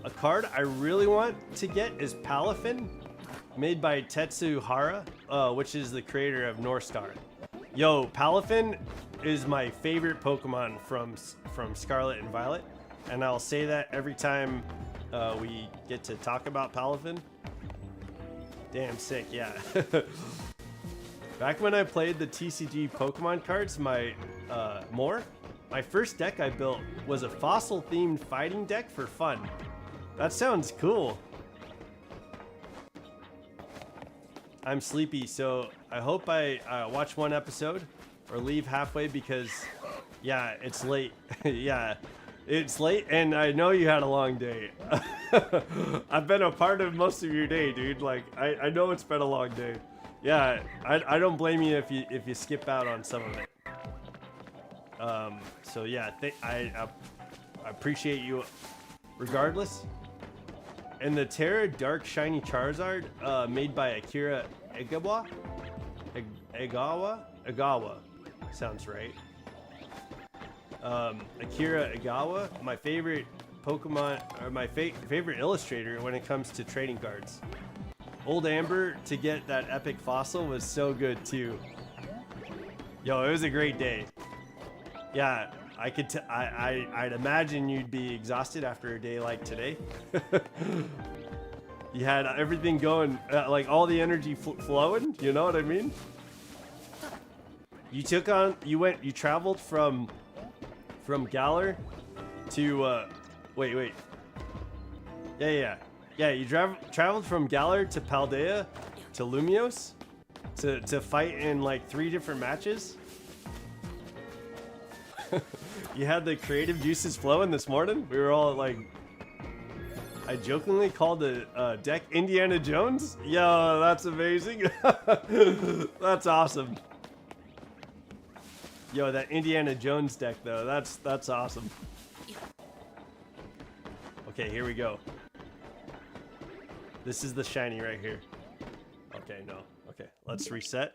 A card I really want to get is Palafin, made by Tetsu Hara, which is the creator of North Star. Yo, Palafin is my favorite Pokemon from Scarlet and Violet, and I'll say that every time we get to talk about Palafin. Damn sick, yeah. Back when I played the TCG Pokemon cards, my first deck I built was a fossil-themed fighting deck for fun. That sounds cool. I'm sleepy, so I hope I watch one episode or leave halfway because, yeah, it's late. Yeah, it's late, and I know you had a long day. I've been a part of most of your day, dude. Like, I know it's been a long day. Yeah, I don't blame you if you skip out on some of it. So yeah, I appreciate you regardless. And the Terra Dark Shiny Charizard, made by Akira Egawa, sounds right. Akira Egawa, my favorite Pokemon, or my favorite illustrator when it comes to trading cards. Old Amber to get that epic fossil was so good too. Yo, it was a great day. Yeah, I'd imagine you'd be exhausted after a day like today. You had everything going, like all the energy flowing. You know what I mean? You traveled from Galar to wait. Yeah. You traveled from Galar to Paldea to Lumios to fight in like 3 different matches. You had the creative juices flowing this morning? We were all like... I jokingly called the deck Indiana Jones? Yo, that's amazing. That's awesome. Yo, that Indiana Jones deck though, that's awesome. Okay, here we go. This is the shiny right here. Okay, no. Okay, let's reset.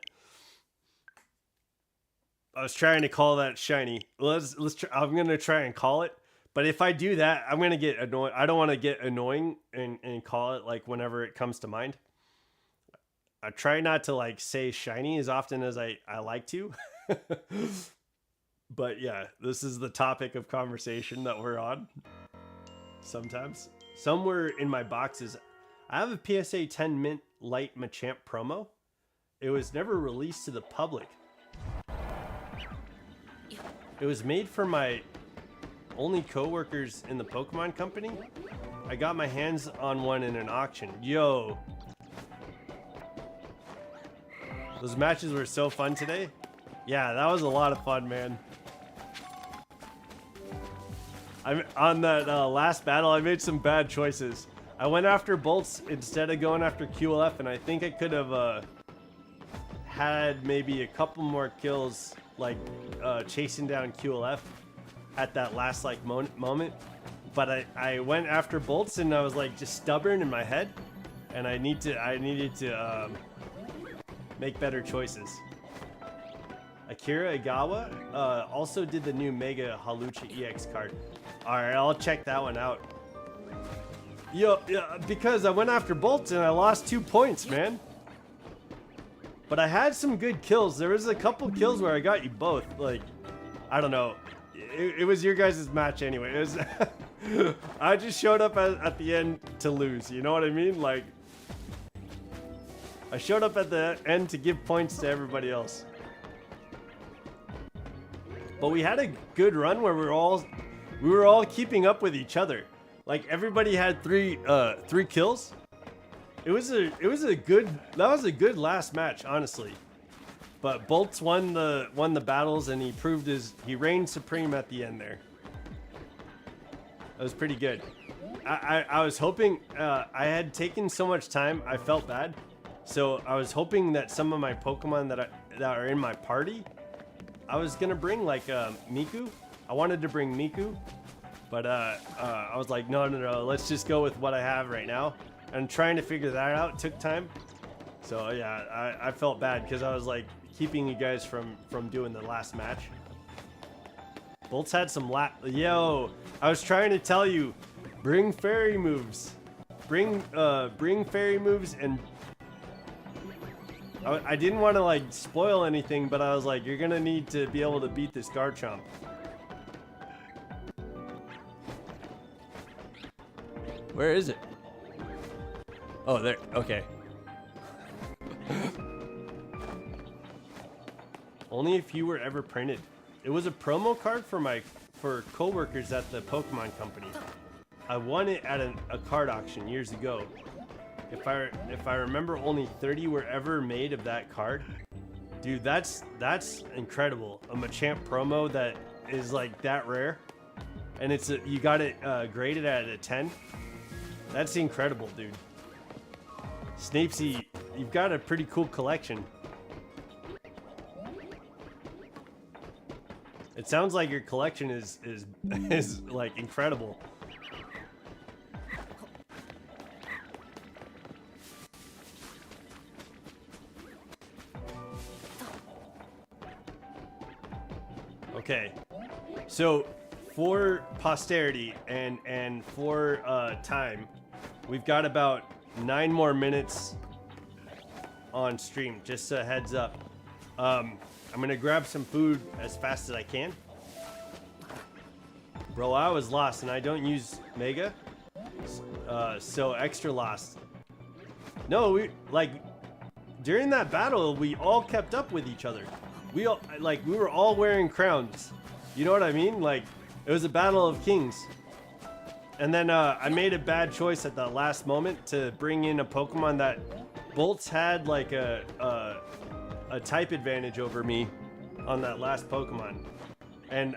I was trying to call that shiny. Let's try, I'm gonna try and call it. But if I do that, I'm gonna get annoyed. I don't want to get annoying and call it like whenever it comes to mind. I try not to like say shiny as often as I like to. But yeah, this is the topic of conversation that we're on. Sometimes. Somewhere in my boxes, I have a PSA 10 Mint Light Machamp promo. It was never released to the public. It was made for my only co-workers in the Pokemon company. I got my hands on one in an auction. Yo. Those matches were so fun today. Yeah, that was a lot of fun, man. On that last battle, I made some bad choices. I went after bolts instead of going after QLF, and I think I could have had maybe a couple more kills, like chasing down QLF at that last like moment. But I went after bolts, and I was like just stubborn in my head, and I needed to make better choices. Akira Igawa also did the new Mega Halucha EX card. Alright, I'll check that one out. Yo, yeah, because I went after bolts and I lost 2 points, man. But I had some good kills. There was a couple kills where I got you both. Like, I don't know. It was your guys' match anyway. It was I just showed up at the end to lose. You know what I mean? Like, I showed up at the end to give points to everybody else. But we had a good run where we were all keeping up with each other. Like everybody had three kills. That was a good last match, honestly. But Bolts won the battles, and he reigned supreme at the end there. That was pretty good. I was hoping, I had taken so much time, I felt bad. So I was hoping that some of my Pokemon that are in my party, I was gonna bring like Miku. I wanted to bring Miku, but I was like, no, let's just go with what I have right now. And trying to figure that out took time. So yeah, I felt bad because I was like keeping you guys from doing the last match. Bolts had some yo, I was trying to tell you, bring fairy moves. Bring fairy moves, and I didn't want to like spoil anything, but I was like, you're gonna need to be able to beat this Garchomp. Where is it? Oh, there. Okay. Only a few were ever printed. It was a promo card for co-workers at the Pokemon company. I won it at a card auction years ago. If I remember, only 30 were ever made of that card. Dude, that's incredible. A Machamp promo that is like that rare, and you got it graded at a 10. That's incredible, dude. Snapesy, you've got a pretty cool collection. It sounds like your collection is like incredible. Okay, so for posterity and for time, we've got about 9 more minutes on stream. Just a heads up. I'm gonna grab some food as fast as I can. Bro, I was lost and I don't use Mega, so extra lost. No, we like during that battle we all kept up with each other. We were all wearing crowns. You know what I mean? Like, it was a battle of kings. And then I made a bad choice at the last moment to bring in a Pokemon that Bolts had like a type advantage over me on that last Pokemon. and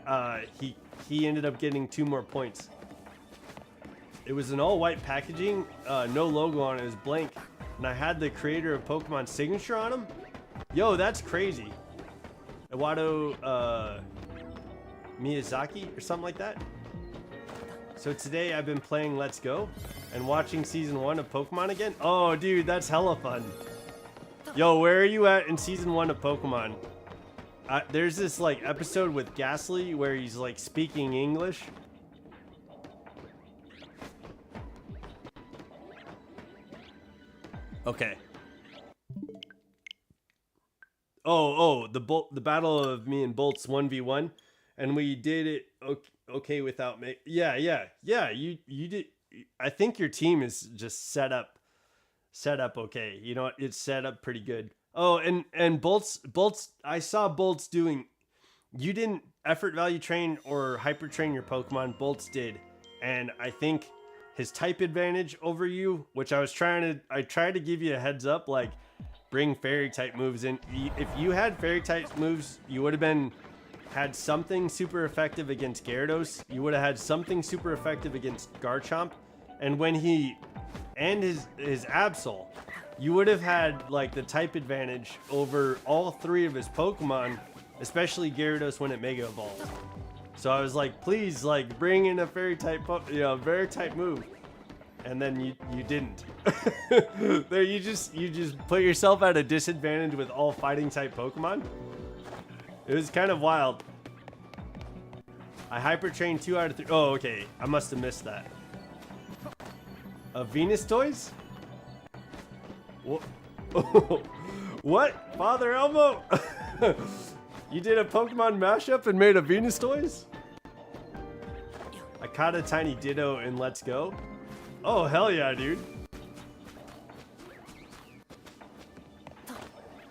he ended up getting 2 more points. It was an all-white packaging, no logo on it. It was blank, and I had the creator of Pokemon signature on him. Yo, that's crazy. Iwado Miyazaki or something like that. So today I've been playing Let's Go and watching season 1 of Pokemon again. Oh, dude, that's hella fun. Yo, where are you at in season 1 of Pokemon? There's this like episode with Ghastly where he's like speaking English. Okay. The battle of me and Bolt's 1v1, and we did it okay without me. Yeah. You did. I think your team is just set up okay. You know, it's set up pretty good. Oh, and Bolt's. I saw Bolt's doing. You didn't effort value train or hyper train your Pokemon. Bolt's did, and I think his type advantage over you, which I tried to give you a heads up, like bring fairy type moves in. If you had fairy type moves, you would have had something super effective against Gyarados. You would have had something super effective against Garchomp, and when his Absol, you would have had like the type advantage over all 3 of his Pokemon, especially Gyarados when it Mega Evolved. So I was like, please, like, bring in a fairy type, fairy type move, and then you didn't. There, you just put yourself at a disadvantage with all fighting type Pokemon. It was kind of wild. I hyper trained 2 out of 3. Oh, okay. I must have missed that. Venus toys? What? Father Elmo? You did a Pokemon mashup and made a Venus toys? I caught a tiny Ditto in Let's Go. Oh, hell yeah, dude.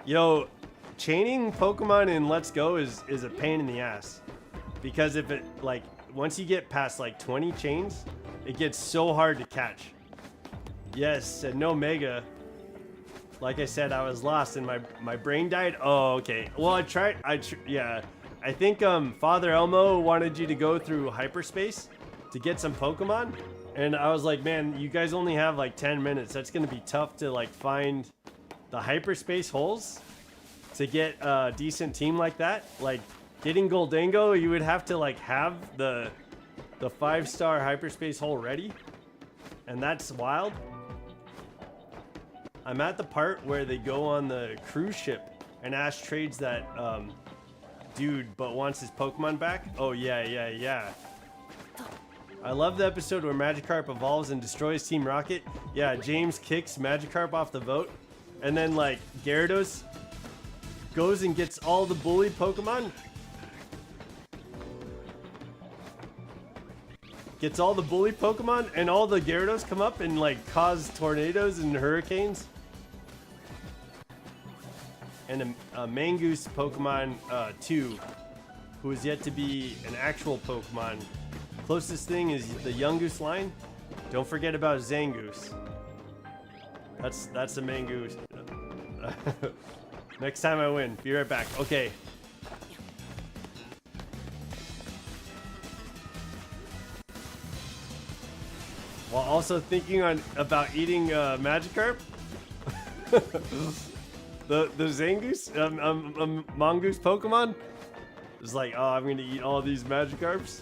Yo, chaining Pokemon in Let's Go is a pain in the ass. Because if it, like, once you get past like 20 chains, it gets so hard to catch. Yes, and no Mega. Like I said, I was lost and my brain died. Oh, okay. Well, yeah. I think Father Elmo wanted you to go through hyperspace to get some Pokemon. And I was like, man, you guys only have like 10 minutes. That's going to be tough to like find the hyperspace holes to get a decent team like that. Like getting Goldango, you would have to like have the 5-star hyperspace hole ready. And that's wild. I'm at the part where they go on the cruise ship and Ash trades that dude but wants his Pokemon back. Oh yeah. I love the episode where Magikarp evolves and destroys Team Rocket. Yeah, James kicks Magikarp off the boat, and then like Gyarados goes and gets all the bully Pokemon. Gets all the bully Pokemon, and all the Gyarados come up and like cause tornadoes and hurricanes. And a Mangoose Pokemon 2, who is yet to be an actual Pokemon. Closest thing is the Yungoos line. Don't forget about Zangoose. That's a Mangoose. Next time I win. Be right back. Okay. While also thinking about eating Magikarp. The Zangoose, Mongoose Pokemon is like, oh, I'm gonna eat all these Magikarps.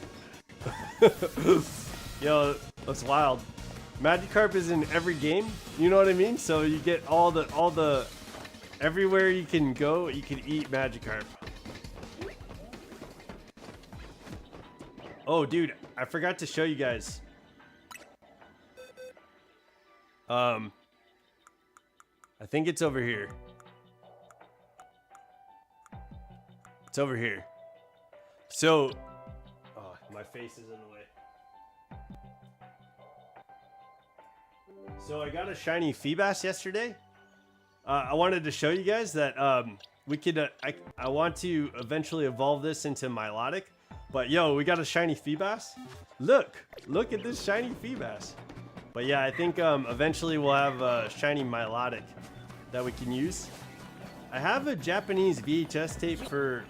Yo, that's wild. Magikarp is in every game, you know what I mean? So you get all the everywhere you can go, you can eat Magikarp. Oh, dude, I forgot to show you guys. I think it's over here. It's over here. So, oh, my face is in the way. So I got a shiny Feebas yesterday. I wanted to show you guys that we could. I want to eventually evolve this into Milotic, but yo, we got a shiny Feebas. Look at this shiny Feebas. But yeah, I think eventually we'll have a shiny Milotic that we can use. I have a Japanese VHS tape for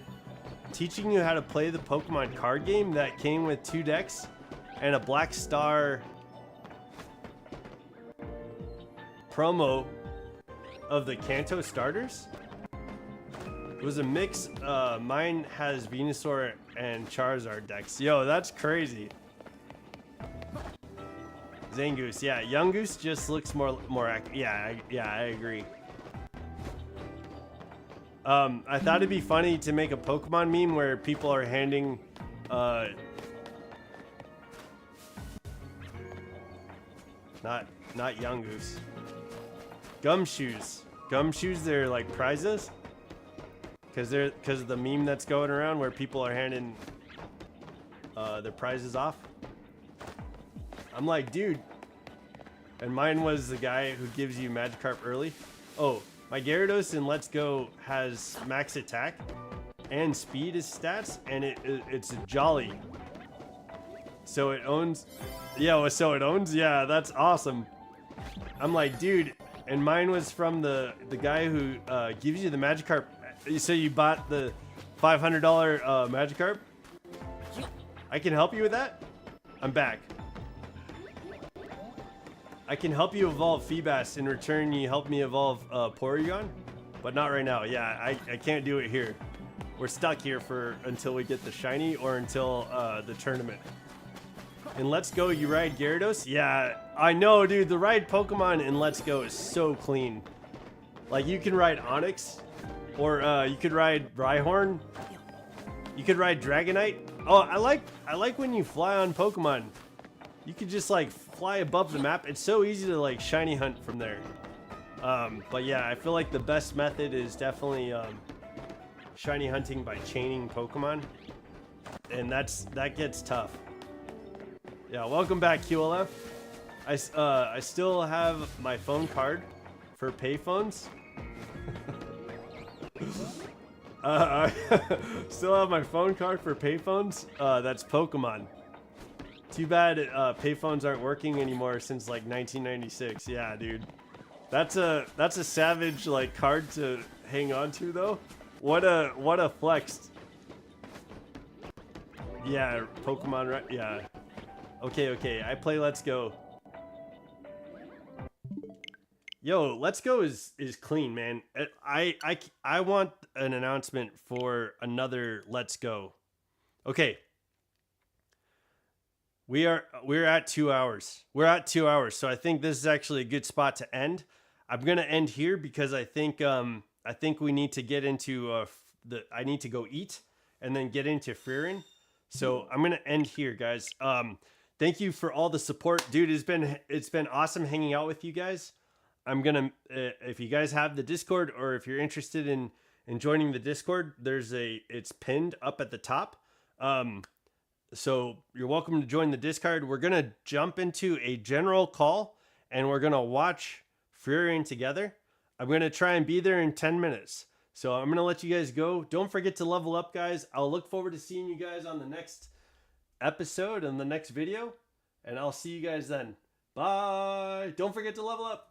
teaching you how to play the Pokemon card game that came with 2 decks and a Black Star promo of the Kanto starters. It was a mix. Mine has Venusaur and Charizard decks. Yo, that's crazy. Zangoose, yeah, Yungoos just looks more accurate. Yeah, I agree. I thought it'd be funny to make a Pokemon meme where people are handing not Yungoos. Gumshoes, they're like prizes. Because of the meme that's going around where people are handing their prizes off. I'm like, dude. And mine was the guy who gives you Magikarp early. Oh, my Gyarados in Let's Go has max attack and speed as stats, and it's a Jolly. So it owns. Yeah, so it owns. Yeah, that's awesome. I'm like, dude. And mine was from the guy who gives you the Magikarp. So you bought the $500 Magikarp? I can help you with that? I'm back. I can help you evolve Feebas. In return, you help me evolve Porygon? But not right now. Yeah, I can't do it here. We're stuck here until we get the shiny or until the tournament. In Let's Go, you ride Gyarados? Yeah, I know, dude. The ride Pokemon in Let's Go is so clean. Like, you can ride Onix. Or you could ride Rhyhorn. You could ride Dragonite. Oh, I like when you fly on Pokemon. You could just like fly above the map. It's so easy to like shiny hunt from there. But yeah, I feel like the best method is definitely shiny hunting by chaining Pokemon, and that gets tough. Yeah, welcome back, QLF. I still have my phone card for payphones. Still have my phone card for payphones. That's Pokemon. Too bad payphones aren't working anymore since like 1996. Yeah, dude. That's a savage like card to hang on to though. What a flex. Yeah, Pokemon, right? Yeah. Okay. I play Let's Go. Yo, Let's Go is clean, man. I want an announcement for another Let's Go. Okay. We're at 2 hours. We're at 2 hours, so I think this is actually a good spot to end. I'm gonna end here because I think we need to get into I need to go eat and then get into Freerin. So I'm gonna end here, guys. Thank you for all the support, dude. It's been awesome hanging out with you guys. I'm gonna if you guys have the Discord or if you're interested in joining the Discord, it's pinned up at the top. So you're welcome to join the Discord. We're gonna jump into a general call and we're gonna watch Freerin together. I'm gonna try and be there in 10 minutes. So I'm gonna let you guys go. Don't forget to level up, guys. I'll look forward to seeing you guys on the next episode and the next video, and I'll see you guys then. Bye. Don't forget to level up.